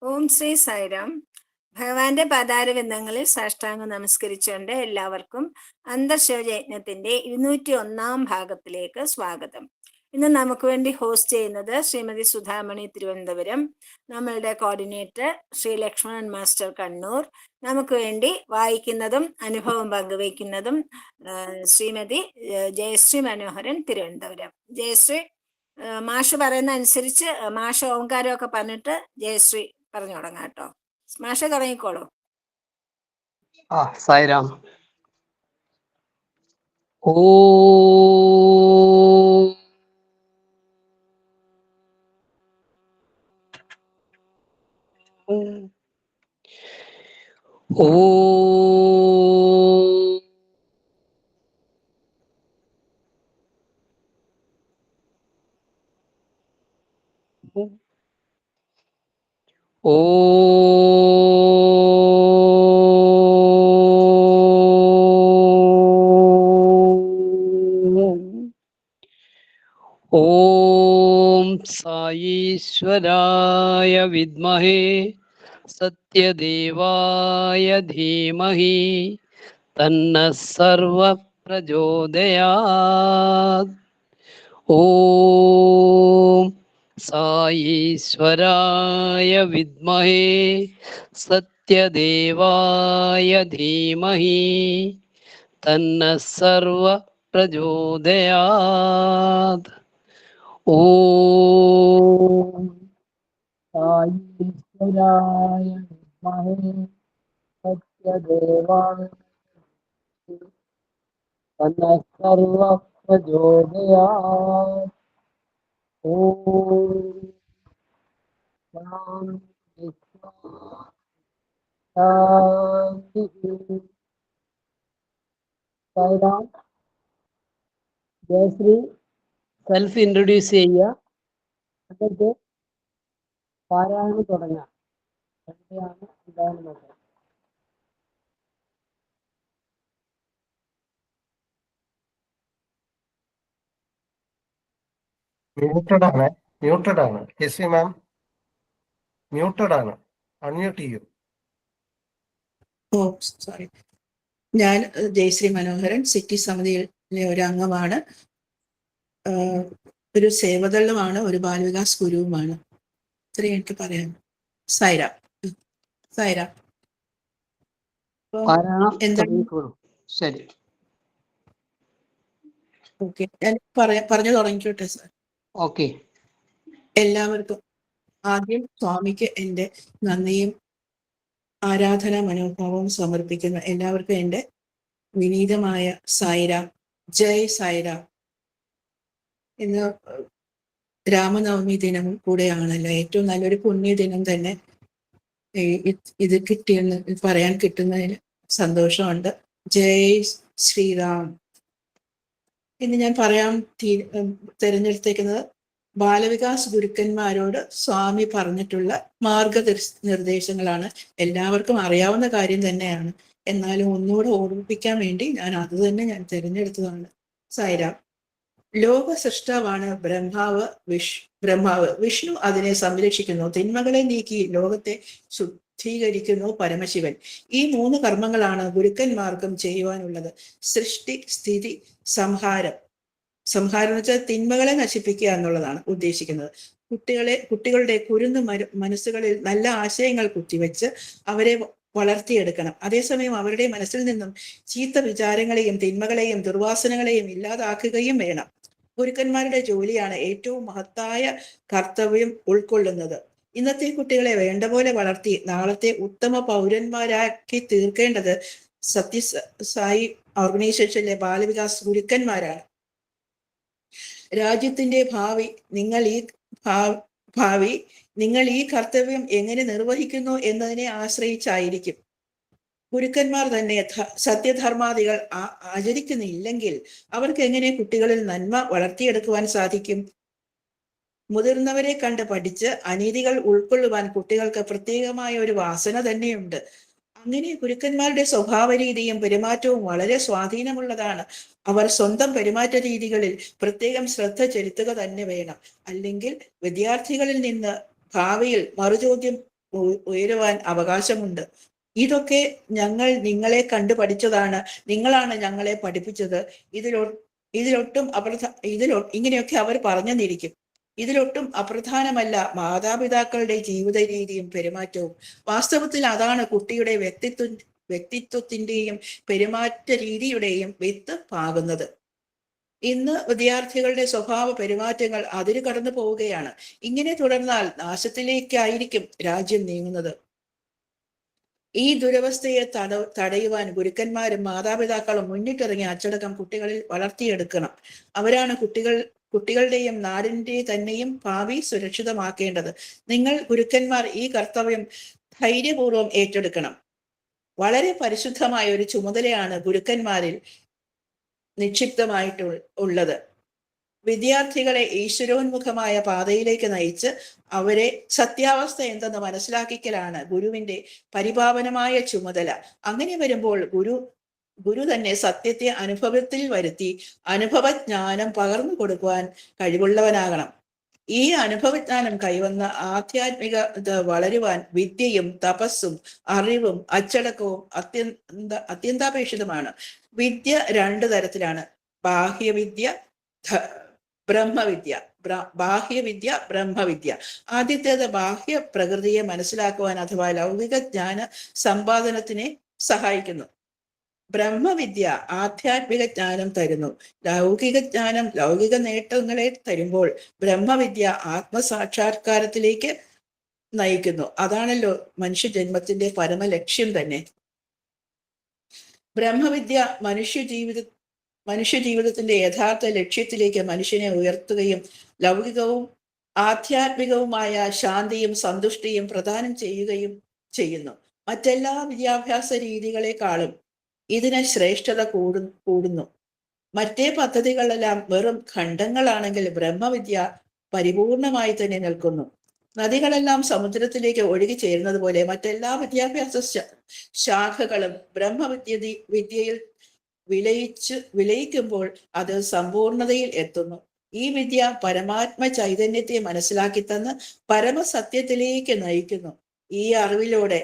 ഓം ശ്രീ സായിരാം. ഭഗവാന്റെ പാതാരവിന്ദങ്ങളിൽ സാഷ്ടാംഗം നമസ്കരിച്ചുകൊണ്ട് എല്ലാവർക്കും അന്തർശിവയജ്ഞത്തിന്റെ 201 ഭാഗത്തിലേക്ക് സ്വാഗതം. ഇന്ന് നമുക്ക് വേണ്ടി ഹോസ്റ്റ് ചെയ്യുന്നത് ശ്രീമതി സുധാമണി തിരുവനന്തപുരം, നമ്മളുടെ കോർഡിനേറ്റർ ശ്രീ ലക്ഷ്മണൻ മാസ്റ്റർ കണ്ണൂർ, നമുക്ക് വേണ്ടി വായിക്കുന്നതും അനുഭവം പങ്കുവയ്ക്കുന്നതും ശ്രീമതി ജയശ്രീ മനോഹരൻ തിരുവനന്തപുരം. ജയശ്രീ, മാഷ് പറയുന്ന അനുസരിച്ച് മാഷ് ഓംകാരമൊക്കെ പറഞ്ഞിട്ട് ജയശ്രീ പറഞ്ഞു തുടങ്ങാം കേട്ടോ. മാഷ തുടങ്ങിക്കോളൂ. സായിരാം. ഓ ഓം സായീശ്വരായ വിദ്മഹേ സത്യദേവായ ധീമഹി തന്നഃ സർവ പ്രചോദയാത്. ഓം സായീശ്വരായ വിദ്മഹേ സത്യദേവായ ധീമഹി തന്നഃ സർവ പ്രചോദയാത്. ഓം സായീശ്വരായ വിദ്മഹേ സത്യദേവായ തന്നഃ സർവ പ്രചോദയാത്. ഓം ശാന്തി. സായിരാം. ജയശ്രീ സെൽഫ് ഇൻട്രൊഡ്യൂസ് ചെയ്യുക, എന്നിട്ട് പാരായണം തുടങ്ങാം. എവിടെയാണ് എന്താണ് നോക്കാം. മ്യൂട്ടഡ് ആണ് യെസ് മാം, മ്യൂട്ടഡ് ആണ്. അൺമ്യൂട്ട് ചെയ്യൂ. ഓ സോറി. ഞാൻ ജയശ്രീ മനോഹരൻ, സിറ്റി സമിതിയിലെ ഒരു അംഗമാണ്, ഒരു സേവദളുമാണ്, ഒരു ബാലവികാസ് ഗുരുവുമാണ്. ഇത്രയും എനിക്ക് പറയാം. സായിരാം. സായിരാം. ശരി, ഓക്കെ, ഞാൻ പറഞ്ഞു തുടങ്ങിക്കോട്ടെ സാർ. ഓക്കെ. എല്ലാവർക്കും ആദ്യം സ്വാമിക്ക് എൻ്റെ നന്ദിയും ആരാധനാ മനോഭാവവും സമർപ്പിക്കുന്നു. എല്ലാവർക്കും എൻ്റെ വിനീതമായ സായിരാം. ജയ് സായിരാം. ഇന്ന് രാമനവമി ദിനവും കൂടെയാണല്ലോ. ഏറ്റവും നല്ലൊരു പുണ്യദിനം തന്നെ ഇത് കിട്ടിയെന്ന് പറയാൻ കിട്ടുന്നതിന് സന്തോഷമുണ്ട്. ജയ് ശ്രീറാം. ഇന്ന് ഞാൻ പറയാൻ തിരഞ്ഞെടുത്തേക്കുന്നത് ബാലവികാസ് ഗുരുക്കന്മാരോട് സ്വാമി പറഞ്ഞിട്ടുള്ള നിർദ്ദേശങ്ങളാണ്. എല്ലാവർക്കും അറിയാവുന്ന കാര്യം തന്നെയാണ്, എന്നാലും ഒന്നുകൂടെ ഓർമ്മിപ്പിക്കാൻ വേണ്ടി അത് തന്നെ ഞാൻ തിരഞ്ഞെടുത്തതാണ്. സായിരാം. ലോക സൃഷ്ടാവാണ് ബ്രഹ്മാവ്. വിഷ്ണു അതിനെ സംരക്ഷിക്കുന്നു. തിന്മകളെ നീക്കി ലോകത്തെ ശുദ്ധീകരിക്കുന്നു പരമശിവൻ. ഈ 3 കർമ്മങ്ങളാണ് ഗുരുക്കന്മാർക്കും ചെയ്യുവാനുള്ളത്. സൃഷ്ടി, സ്ഥിതി, സംഹാരം. സംഹാരം എന്ന് വെച്ചാൽ തിന്മകളെ നശിപ്പിക്കുക എന്നുള്ളതാണ് ഉദ്ദേശിക്കുന്നത്. കുട്ടികളുടെ കുരുന്നു മനസ്സുകളിൽ നല്ല ആശയങ്ങൾ കുത്തിവെച്ച് അവരെ വളർത്തിയെടുക്കണം. അതേസമയം അവരുടെ മനസ്സിൽ നിന്നും ചീത്ത വിചാരങ്ങളെയും തിന്മകളെയും ദുർവാസനകളെയും ഇല്ലാതാക്കുകയും വേണം. ഗുരുക്കന്മാരുടെ ജോലിയാണ് ഏറ്റവും മഹത്തായ കർത്തവ്യം ഉൾക്കൊള്ളുന്നത്. ഇന്നത്തെ കുട്ടികളെ വേണ്ട പോലെ വളർത്തി നാളത്തെ ഉത്തമ പൗരന്മാരാക്കി തീർക്കേണ്ടത് സത്യസായി ഓർഗനൈസേഷനിലെ ബാലവികാസ് ഗുരുക്കന്മാരാണ്. രാജ്യത്തിന്റെ ഭാവി നിങ്ങൾ ഈ കർത്തവ്യം എങ്ങനെ നിർവഹിക്കുന്നു എന്നതിനെ ആശ്രയിച്ചായിരിക്കും. ഗുരുക്കന്മാർ തന്നെ സത്യധർമാദികൾ ആചരിക്കുന്നില്ലെങ്കിൽ അവർക്ക് എങ്ങനെ കുട്ടികളിൽ നന്മ വളർത്തിയെടുക്കുവാൻ സാധിക്കും? മുതിർന്നവരെ കണ്ട് പഠിച്ച് അനീതികൾ ഉൾക്കൊള്ളുവാൻ കുട്ടികൾക്ക് പ്രത്യേകമായ ഒരു വാസന തന്നെയുണ്ട്. അങ്ങനെ ഗുരുക്കന്മാരുടെ സ്വഭാവ രീതിയും പെരുമാറ്റവും വളരെ സ്വാധീനമുള്ളതാണ്. അവർ സ്വന്തം പെരുമാറ്റ രീതികളിൽ പ്രത്യേകം ശ്രദ്ധ ചെലുത്തുക തന്നെ വേണം. അല്ലെങ്കിൽ വിദ്യാർത്ഥികളിൽ നിന്ന് ഭാവിയിൽ മറുചോദ്യം ഉയരുവാൻ അവകാശമുണ്ട്. ഇതൊക്കെ ഞങ്ങൾ നിങ്ങളെ കണ്ടു പഠിച്ചതാണ്, നിങ്ങളാണ് ഞങ്ങളെ പഠിപ്പിച്ചത്. ഇതിലൊട്ടും ഇങ്ങനെയൊക്കെ അവർ പറഞ്ഞെന്നിരിക്കും. ഇതിലൊട്ടും അപ്രധാനമല്ല മാതാപിതാക്കളുടെ ജീവിത രീതിയും പെരുമാറ്റവും. വാസ്തവത്തിൽ അതാണ് കുട്ടിയുടെ വ്യക്തിത്വത്തിന്റെയും പെരുമാറ്റ രീതിയുടെയും വിത്ത് പാകുന്നത്. ഇന്ന് വിദ്യാർത്ഥികളുടെ സ്വഭാവ പെരുമാറ്റങ്ങൾ അതിര് കടന്നു പോവുകയാണ്. ഇങ്ങനെ തുടർന്നാൽ നാശത്തിലേക്കായിരിക്കും രാജ്യം നീങ്ങുന്നത്. ഈ ദുരവസ്ഥയെ തടയുവാൻ ഗുരുക്കന്മാരും മാതാപിതാക്കളും മുന്നിട്ടിറങ്ങി അച്ചടക്കം കുട്ടികളിൽ വളർത്തിയെടുക്കണം. അവരാണ് കുട്ടികളുടെയും നാടിന്റെ തന്നെയും ഭാവി സുരക്ഷിതമാക്കേണ്ടത്. നിങ്ങൾ ഗുരുക്കന്മാർ ഈ കർത്തവ്യം ധൈര്യപൂർവ്വം ഏറ്റെടുക്കണം. വളരെ പരിശുദ്ധമായ ഒരു ചുമതലയാണ് ഗുരുക്കന്മാരിൽ നിക്ഷിപ്തമായിട്ടുള്ളത്. വിദ്യാർത്ഥികളെ ഈശ്വരോന്മുഖമായ പാതയിലേക്ക് നയിച്ച് അവരെ സത്യാവസ്ഥ എന്തെന്ന് മനസ്സിലാക്കിക്കലാണ് ഗുരുവിന്റെ പരിപാവനമായ ചുമതല. അങ്ങനെ വരുമ്പോൾ ഗുരു തന്നെ സത്യത്തെ അനുഭവത്തിൽ വരുത്തി അനുഭവജ്ഞാനം പകർന്നു കൊടുക്കുവാൻ കഴിവുള്ളവനാകണം. ഈ അനുഭവജ്ഞാനം കൈവന്ന ആധ്യാത്മികത വളരുവാൻ വിദ്യയും തപസ്സും അറിവും അച്ചടക്കവും അത്യന്താപേക്ഷിതമാണ്. വിദ്യ 2 തരത്തിലാണ്: ബാഹ്യവിദ്യ, ബ്രഹ്മവിദ്യ. ബ്രഹ്മവിദ്യ ആദ്യത്തേത് ബാഹ്യ പ്രകൃതിയെ മനസ്സിലാക്കുവാൻ അഥവാ ലൗകിക ജ്ഞാന സമ്പാദനത്തിനെ സഹായിക്കുന്നു. ബ്രഹ്മവിദ്യ ആധ്യാത്മിക ജ്ഞാനം തരുന്നു. ലൗകിക ജ്ഞാനം ലൗകിക നേട്ടങ്ങളെ തരുമ്പോൾ ബ്രഹ്മവിദ്യ ആത്മസാക്ഷാത്കാരത്തിലേക്ക് നയിക്കുന്നു. അതാണല്ലോ മനുഷ്യജന്മത്തിന്റെ പരമലക്ഷ്യം തന്നെ. ബ്രഹ്മവിദ്യ മനുഷ്യജീവിതത്തിന്റെ യഥാർത്ഥ ലക്ഷ്യത്തിലേക്ക് മനുഷ്യനെ ഉയർത്തുകയും ലൗകികവും ആധ്യാത്മികവുമായ ശാന്തിയും സന്തുഷ്ടിയും പ്രദാനം ചെയ്യുകയും ചെയ്യുന്നു. മറ്റെല്ലാ വിദ്യാഭ്യാസ രീതികളെക്കാളും ഇതിന് ശ്രേഷ്ഠത കൂടുന്നു. മറ്റേ പദ്ധതികളെല്ലാം വെറും ഖണ്ഡങ്ങളാണെങ്കിൽ ബ്രഹ്മവിദ്യ പരിപൂർണമായി തന്നെ നിൽക്കുന്നു. നദികളെല്ലാം സമുദ്രത്തിലേക്ക് ഒഴുകി ചേരുന്നത് പോലെ മറ്റെല്ലാ വിദ്യാഭ്യാസ ശാഖകളും വിദ്യയിൽ വിലയിക്കുമ്പോൾ അത് സമ്പൂർണതയിൽ എത്തുന്നു. ഈ വിദ്യ പരമാത്മ ചൈതന്യത്തെ മനസ്സിലാക്കി തന്ന് പരമസത്യത്തിലേക്ക് നയിക്കുന്നു. ഈ അറിവിലൂടെ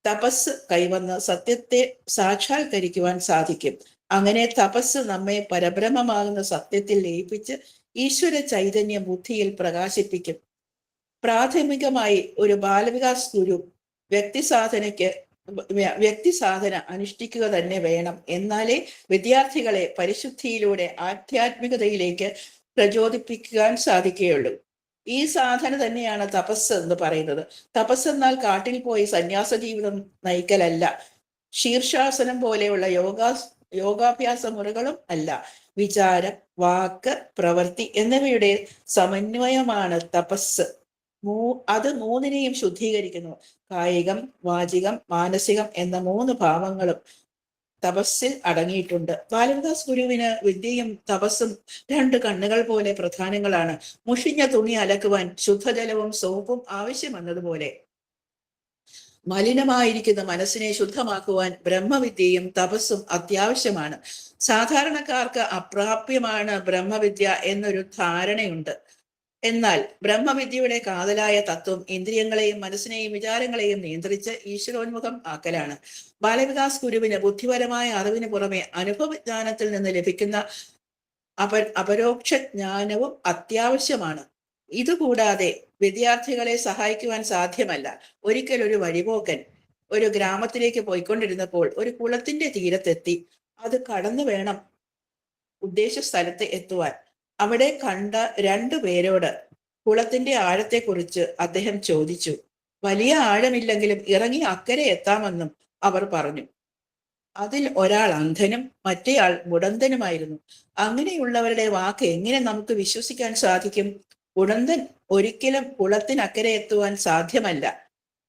തപസ് കൈവന്ന് സത്യത്തെ സാക്ഷാത്കരിക്കുവാൻ സാധിക്കും. അങ്ങനെ തപസ് നമ്മെ പരബ്രഹ്മമാകുന്ന സത്യത്തിൽ ലയിപ്പിച്ച് ഈശ്വര ചൈതന്യം ബുദ്ധിയിൽ പ്രകാശിപ്പിക്കും. പ്രാഥമികമായി ഒരു ബാലവികാസ് ഗുരു വ്യക്തിസാധന അനുഷ്ഠിക്കുക തന്നെ വേണം. എന്നാലേ വിദ്യാർത്ഥികളെ പരിശുദ്ധിയിലൂടെ ആധ്യാത്മികതയിലേക്ക് പ്രചോദിപ്പിക്കാൻ സാധിക്കുകയുള്ളൂ. ഈ സാധന തന്നെയാണ് തപസ് എന്ന് പറയുന്നത്. തപസ് എന്നാൽ കാട്ടിൽ പോയി സന്യാസ ജീവിതം നയിക്കലല്ല. ശീർഷാസനം പോലെയുള്ള യോഗാഭ്യാസ മുറകളും അല്ല. വിചാരം, വാക്ക്, പ്രവൃത്തി എന്നിവയുടെ സമന്വയമാണ് തപസ്. അത് 3നെയും ശുദ്ധീകരിക്കുന്നു. കായികം, വാചികം, മാനസികം എന്ന 3 ഭാവങ്ങളും തപസ്സിൽ അടങ്ങിയിട്ടുണ്ട്. ബാലവികാസ് ഗുരുവിന് വിദ്യയും തപസ്സും 2 കണ്ണുകൾ പോലെ പ്രധാനങ്ങളാണ്. മുഷിഞ്ഞ തുണി അലക്കുവാൻ ശുദ്ധജലവും സോപ്പും ആവശ്യമെന്നതുപോലെ മലിനമായിരിക്കുന്ന മനസ്സിനെ ശുദ്ധമാക്കുവാൻ ബ്രഹ്മവിദ്യയും തപസ്സും അത്യാവശ്യമാണ്. സാധാരണക്കാർക്ക് അപ്രാപ്യമാണ് ബ്രഹ്മവിദ്യ എന്നൊരു ധാരണയുണ്ട്. എന്നാൽ ബ്രഹ്മവിദ്യയുടെ കാതലായ തത്വം ഇന്ദ്രിയങ്ങളെയും മനസ്സിനെയും വിചാരങ്ങളെയും നിയന്ത്രിച്ച് ഈശ്വരോന്മുഖം ആക്കലാണ്. ബാലവികാസ് ഗുരുവിന് ബുദ്ധിപരമായ അറിവിന് പുറമെ അനുഭവജ്ഞാനത്തിൽ നിന്ന് ലഭിക്കുന്ന അപരോക്ഷ ജ്ഞാനവും അത്യാവശ്യമാണ്. ഇതുകൂടാതെ വിദ്യാർത്ഥികളെ സഹായിക്കുവാൻ സാധ്യമല്ല. ഒരിക്കൽ ഒരു വഴിപോക്കൻ ഒരു ഗ്രാമത്തിലേക്ക് പോയിക്കൊണ്ടിരുന്നപ്പോൾ ഒരു കുളത്തിന്റെ തീരത്തെത്തി. അത് കടന്നു വേണം ഉദ്ദേശ സ്ഥലത്ത് എത്തുവാൻ. അവിടെ കണ്ട 2 പേരോട് കുളത്തിന്റെ ആഴത്തെക്കുറിച്ച് അദ്ദേഹം ചോദിച്ചു. വലിയ ആഴമില്ലെങ്കിലും ഇറങ്ങി അക്കരെ എത്താമെന്നും അവർ പറഞ്ഞു. അതിൽ ഒരാൾ അന്ധനും മറ്റേയാൾ മുടന്തനുമായിരുന്നു. അങ്ങനെയുള്ളവരുടെ വാക്ക് എങ്ങനെ നമുക്ക് വിശ്വസിക്കാൻ സാധിക്കും? മുടന്തൻ ഒരിക്കലും കുളത്തിനക്കരെ എത്തുവാൻ സാധ്യമല്ല.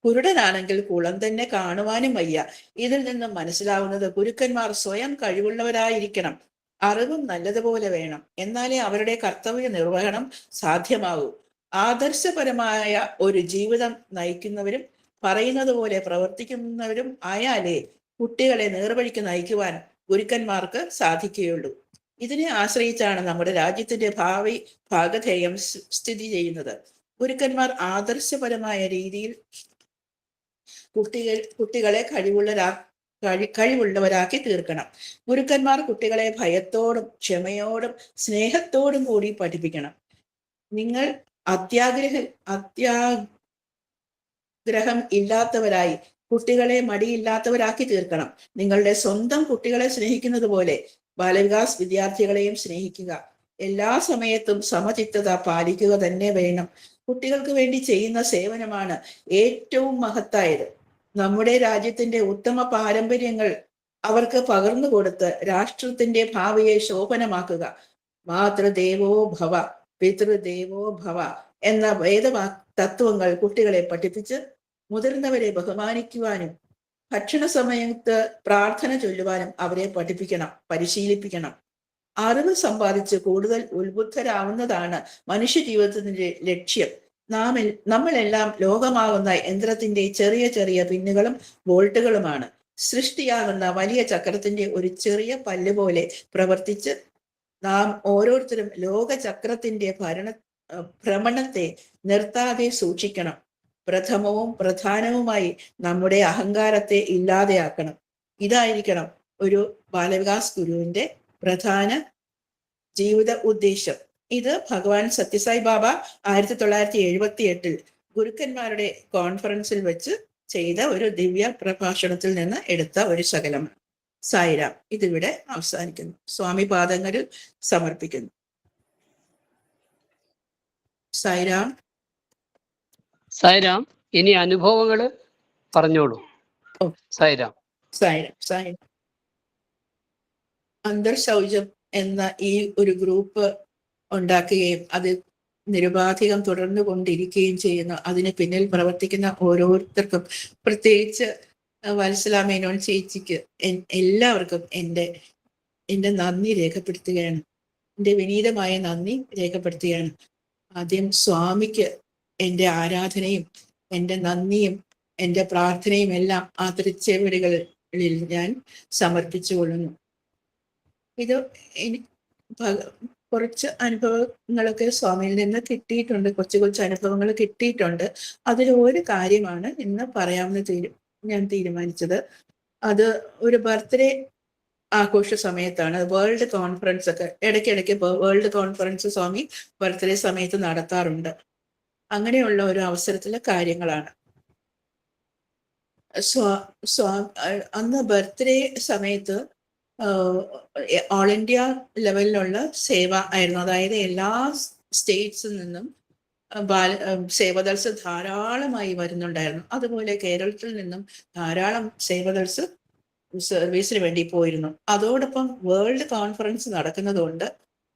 കുരുടനാണെങ്കിൽ കുളം തന്നെ കാണുവാനും വയ്യ. ഇതിൽ നിന്നും മനസ്സിലാവുന്നത് ഗുരുക്കന്മാർ സ്വയം കഴിവുള്ളവരായിരിക്കണം. അറിവും നല്ലതുപോലെ വേണം. എന്നാലേ അവരുടെ കർത്തവ്യ നിർവഹണം സാധ്യമാകൂ. ആദർശപരമായ ഒരു ജീവിതം നയിക്കുന്നവരും പറയുന്നത് പോലെ പ്രവർത്തിക്കുന്നവരും ആയാലേ കുട്ടികളെ നേർവഴിക്ക് നയിക്കുവാൻ ഗുരുക്കന്മാർക്ക് സാധിക്കുകയുള്ളൂ. ഇതിനെ ആശ്രയിച്ചാണ് നമ്മുടെ രാജ്യത്തിന്റെ ഭാവി ഭാഗധേയം സ്ഥിതി ചെയ്യുന്നത്. ഗുരുക്കന്മാർ ആദർശപരമായ രീതിയിൽ കുട്ടികളെ കഴിവുള്ളവരാക്കി തീർക്കണം. ഗുരുക്കന്മാർ കുട്ടികളെ ഭയത്തോടും ക്ഷമയോടും സ്നേഹത്തോടും കൂടി പഠിപ്പിക്കണം. നിങ്ങൾ അത്യാഗ്രഹം ഇല്ലാത്തവരായി കുട്ടികളെ മടിയില്ലാത്തവരാക്കി തീർക്കണം. നിങ്ങളുടെ സ്വന്തം കുട്ടികളെ സ്നേഹിക്കുന്നത് പോലെ ബാലവികാസ് വിദ്യാർത്ഥികളെയും സ്നേഹിക്കുക. എല്ലാ സമയത്തും സമചിത്തത പാലിക്കുക തന്നെ വേണം. കുട്ടികൾക്ക് വേണ്ടി ചെയ്യുന്ന സേവനമാണ് ഏറ്റവും മഹത്തായത്. നമ്മുടെ രാജ്യത്തിന്റെ ഉത്തമ പാരമ്പര്യങ്ങൾ അവർക്ക് പകർന്നു കൊടുത്ത് രാഷ്ട്രത്തിന്റെ ഭാവിയെ ശോഭനമാക്കുക. മാതൃദേവോ ഭവ പിതൃദേവോ ഭവ എന്ന തത്വങ്ങൾ കുട്ടികളെ പഠിപ്പിച്ച് മുതിർന്നവരെ ബഹുമാനിക്കുവാനും ഭക്ഷണ സമയത്ത് പ്രാർത്ഥന ചൊല്ലുവാനും അവരെ പരിശീലിപ്പിക്കണം. അറിവ് സമ്പാദിച്ച് കൂടുതൽ ഉത്ബുദ്ധരാവുന്നതാണ് മനുഷ്യ ജീവിതത്തിന്റെ ലക്ഷ്യം. നമ്മളെല്ലാം ലോകമാകുന്ന യന്ത്രത്തിന്റെ ചെറിയ ചെറിയ പിന്നുകളും ബോൾട്ടുകളുമാണ്. സൃഷ്ടിയാകുന്ന വലിയ ചക്രത്തിന്റെ ഒരു ചെറിയ പല്ല് പോലെ പ്രവർത്തിച്ച് നാം ഓരോരുത്തരും ലോക ചക്രത്തിന്റെ ഭ്രമണത്തെ നിർത്താതെ സൂക്ഷിക്കണം. പ്രഥമവും പ്രധാനവുമായി നമ്മുടെ അഹങ്കാരത്തെ ഇല്ലാതെയാക്കണം. ഇതായിരിക്കണം ഒരു ബാലവികാസ് ഗുരുവിന്റെ പ്രധാന ജീവിത ഉദ്ദേശം. ഇത് ഭഗവാൻ സത്യസായി ബാബ 1978 ഗുരുക്കന്മാരുടെ കോൺഫറൻസിൽ വെച്ച് ചെയ്ത ഒരു ദിവ്യ പ്രഭാഷണത്തിൽ നിന്ന് എടുത്ത ഒരു ശകലമാണ്. സായിരാം. ഇതിവിടെ അവസാനിക്കുന്നു. സ്വാമി പാദങ്ങളിൽ സമർപ്പിക്കുന്നു. സായിരാം. സായിരാം. ഇനി അനുഭവങ്ങൾ പറഞ്ഞോളൂ. സായിരാം. സായിരാം. അന്തർശൗചം എന്ന ഈ ഒരു ഗ്രൂപ്പ് ഉണ്ടാക്കുകയും അത് നിരുപാധികം തുടർന്നു കൊണ്ടിരിക്കുകയും ചെയ്യുന്ന അതിന് പിന്നിൽ പ്രവർത്തിക്കുന്ന ഓരോരുത്തർക്കും, പ്രത്യേകിച്ച് വത്സല മേനോൻ ചേച്ചിക്ക്, എല്ലാവർക്കും എൻ്റെ നന്ദി രേഖപ്പെടുത്തുകയാണ്. എൻ്റെ വിനീതമായ നന്ദി രേഖപ്പെടുത്തുകയാണ്. ആദ്യം സ്വാമിക്ക് എൻ്റെ ആരാധനയും എൻ്റെ നന്ദിയും എൻ്റെ പ്രാർത്ഥനയും എല്ലാം ആ തൃച്ചേവടികളിൽ ഞാൻ സമർപ്പിച്ചു കൊള്ളുന്നു. ഇത് കുറച്ച് അനുഭവങ്ങളൊക്കെ സ്വാമിയിൽ നിന്ന് കിട്ടിയിട്ടുണ്ട്, കൊച്ചു അനുഭവങ്ങൾ കിട്ടിയിട്ടുണ്ട്. അതിൽ ഒരു കാര്യമാണ് ഇന്ന് പറയാമെന്ന് ഞാൻ തീരുമാനിച്ചത്. അത് ഒരു ബർത്ത്ഡേ ആഘോഷ സമയത്താണ്. വേൾഡ് കോൺഫറൻസ് ഒക്കെ ഇടയ്ക്കിടയ്ക്ക് വേൾഡ് കോൺഫറൻസ് സ്വാമി ബർത്ത്ഡേ സമയത്ത് നടത്താറുണ്ട്. അങ്ങനെയുള്ള ഒരു അവസരത്തിലെ കാര്യങ്ങളാണ്. അന്ന് ബർത്ത്ഡേ സമയത്ത് ഓൾ ഇന്ത്യ ലെവലിലുള്ള സേവ ആയിരുന്നു. അതായത് എല്ലാ സ്റ്റേറ്റ്സിൽ നിന്നും സേവദൾസ് ധാരാളമായി വരുന്നുണ്ടായിരുന്നു. അതുപോലെ കേരളത്തിൽ നിന്നും ധാരാളം സേവദൾസ് സർവീസിന് വേണ്ടി പോയിരുന്നു. അതോടൊപ്പം വേൾഡ് കോൺഫറൻസ് നടക്കുന്നതുകൊണ്ട്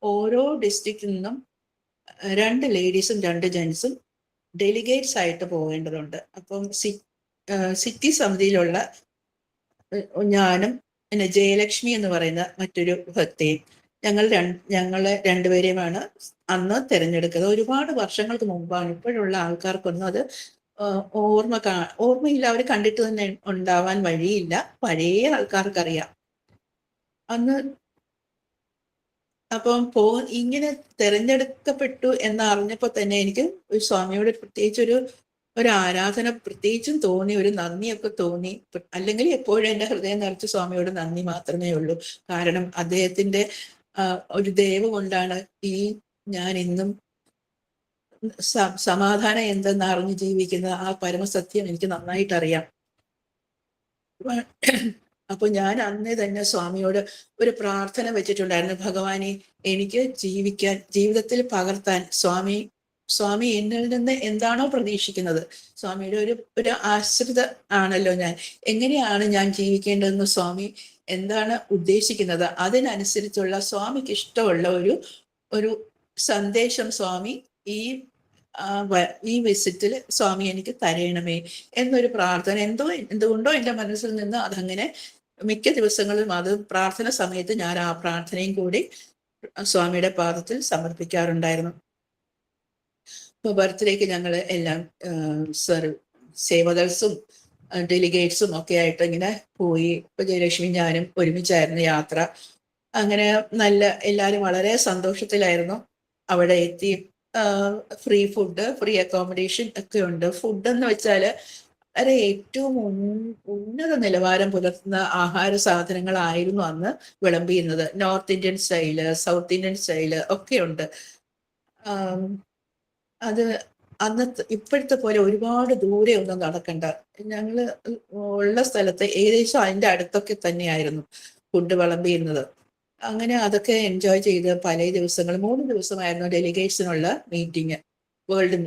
ഓരോ ഡിസ്ട്രിക്റ്റിൽ നിന്നും 2 ലേഡീസും 2 ജെൻസും ഡെലിഗേറ്റ്സ് ആയിട്ട് പോകേണ്ടതുണ്ട്. അപ്പം സിറ്റി സമിതിയിലുള്ള ഞാനും പിന്നെ ജയലക്ഷ്മി എന്ന് പറയുന്ന മറ്റൊരു ഭക്തയും ഞങ്ങളെ 2 പേരെയുമാണ് അന്ന് തിരഞ്ഞെടുക്കുന്നത്. ഒരുപാട് വർഷങ്ങൾക്ക് മുമ്പാണ്. ഇപ്പോഴുള്ള ആൾക്കാർക്കൊന്നും അത് ഓർമ്മയില്ല. അവർ കണ്ടിട്ട് തന്നെ ഉണ്ടാവാൻ വഴിയില്ല. പഴയ ആൾക്കാർക്കറിയാം. അന്ന് അപ്പം ഇങ്ങനെ തിരഞ്ഞെടുക്കപ്പെട്ടു എന്നറിഞ്ഞപ്പോൾ തന്നെ എനിക്ക് സ്വാമിയോട് പ്രത്യേകിച്ച് ഒരു ആരാധന പ്രത്യേകിച്ചും തോന്നി, ഒരു നന്ദിയൊക്കെ തോന്നി. അല്ലെങ്കിൽ എപ്പോഴും എൻ്റെ ഹൃദയം നിറച്ച് സ്വാമിയോട് നന്ദി മാത്രമേ ഉള്ളൂ. കാരണം അദ്ദേഹത്തിന്റെ ഒരു ദയവ് കൊണ്ടാണ് ഞാൻ ഇന്നും സമാധാനം എന്തെന്ന് അറിഞ്ഞ് ജീവിക്കുന്ന ആ പരമസത്യം എനിക്ക് നന്നായിട്ട് അറിയാം. അപ്പൊ ഞാൻ അന്നേ തന്നെ സ്വാമിയോട് ഒരു പ്രാർത്ഥന വെച്ചിട്ടുണ്ടായിരുന്നു. ഭഗവാനെ, എനിക്ക് ജീവിതത്തിൽ പകർത്താൻ സ്വാമി എന്നിൽ നിന്ന് എന്താണോ പ്രതീക്ഷിക്കുന്നത്, സ്വാമിയുടെ ഒരു ആശ്രിത ആണല്ലോ ഞാൻ, എങ്ങനെയാണ് ഞാൻ ജീവിക്കേണ്ടതെന്ന് സ്വാമി എന്താണ് ഉദ്ദേശിക്കുന്നത്, അതിനനുസരിച്ചുള്ള സ്വാമിക്ക് ഇഷ്ടമുള്ള ഒരു സന്ദേശം സ്വാമി ഈ വിസിറ്റിൽ സ്വാമി എനിക്ക് തരയണമേ എന്നൊരു പ്രാർത്ഥന എന്തുകൊണ്ടോ എൻ്റെ മനസ്സിൽ നിന്ന് അതങ്ങനെ മിക്ക ദിവസങ്ങളിലും അത് പ്രാർത്ഥന സമയത്ത് ഞാൻ ആ പ്രാർത്ഥനയും കൂടി സ്വാമിയുടെ പാദത്തിൽ സമർപ്പിക്കാറുണ്ടായിരുന്നു. ഇപ്പോൾ ബർത്ത്ഡേക്ക് ഞങ്ങൾ എല്ലാം സേവദൾസും ഡെലിഗേറ്റ്സും ഒക്കെ ആയിട്ട് ഇങ്ങനെ പോയി. ഇപ്പൊ ജയലക്ഷ്മി ഞാനും ഒരുമിച്ചായിരുന്നു യാത്ര. അങ്ങനെ എല്ലാവരും വളരെ സന്തോഷത്തിലായിരുന്നു. അവിടെ എത്തി ഫ്രീ ഫുഡ്, ഫ്രീ അക്കോമഡേഷൻ ഒക്കെ ഉണ്ട്. ഫുഡ് എന്ന് വെച്ചാൽ വളരെ ഏറ്റവും ഉന്നത നിലവാരം പുലർത്തുന്ന ആഹാര സാധനങ്ങളായിരുന്നു അന്ന് വിളമ്പിയിരുന്നത്. North Indian style, south Indian style ഒക്കെ ഉണ്ട്. അത് അന്നത്തെ ഇപ്പോഴത്തെ പോലെ ഒരുപാട് ദൂരെ ഒന്നും നടക്കണ്ട. ഞങ്ങള് ഉള്ള സ്ഥലത്ത് ഏകദേശം അതിന്റെ അടുത്തൊക്കെ തന്നെയായിരുന്നു ഫുഡ് വിളമ്പിയിരുന്നത്. അങ്ങനെ അതൊക്കെ എൻജോയ് ചെയ്ത് പല ദിവസങ്ങൾ 3 ദിവസമായിരുന്നു ഡെലിഗേറ്റ്സിനുള്ള മീറ്റിംഗ്, വേൾഡ്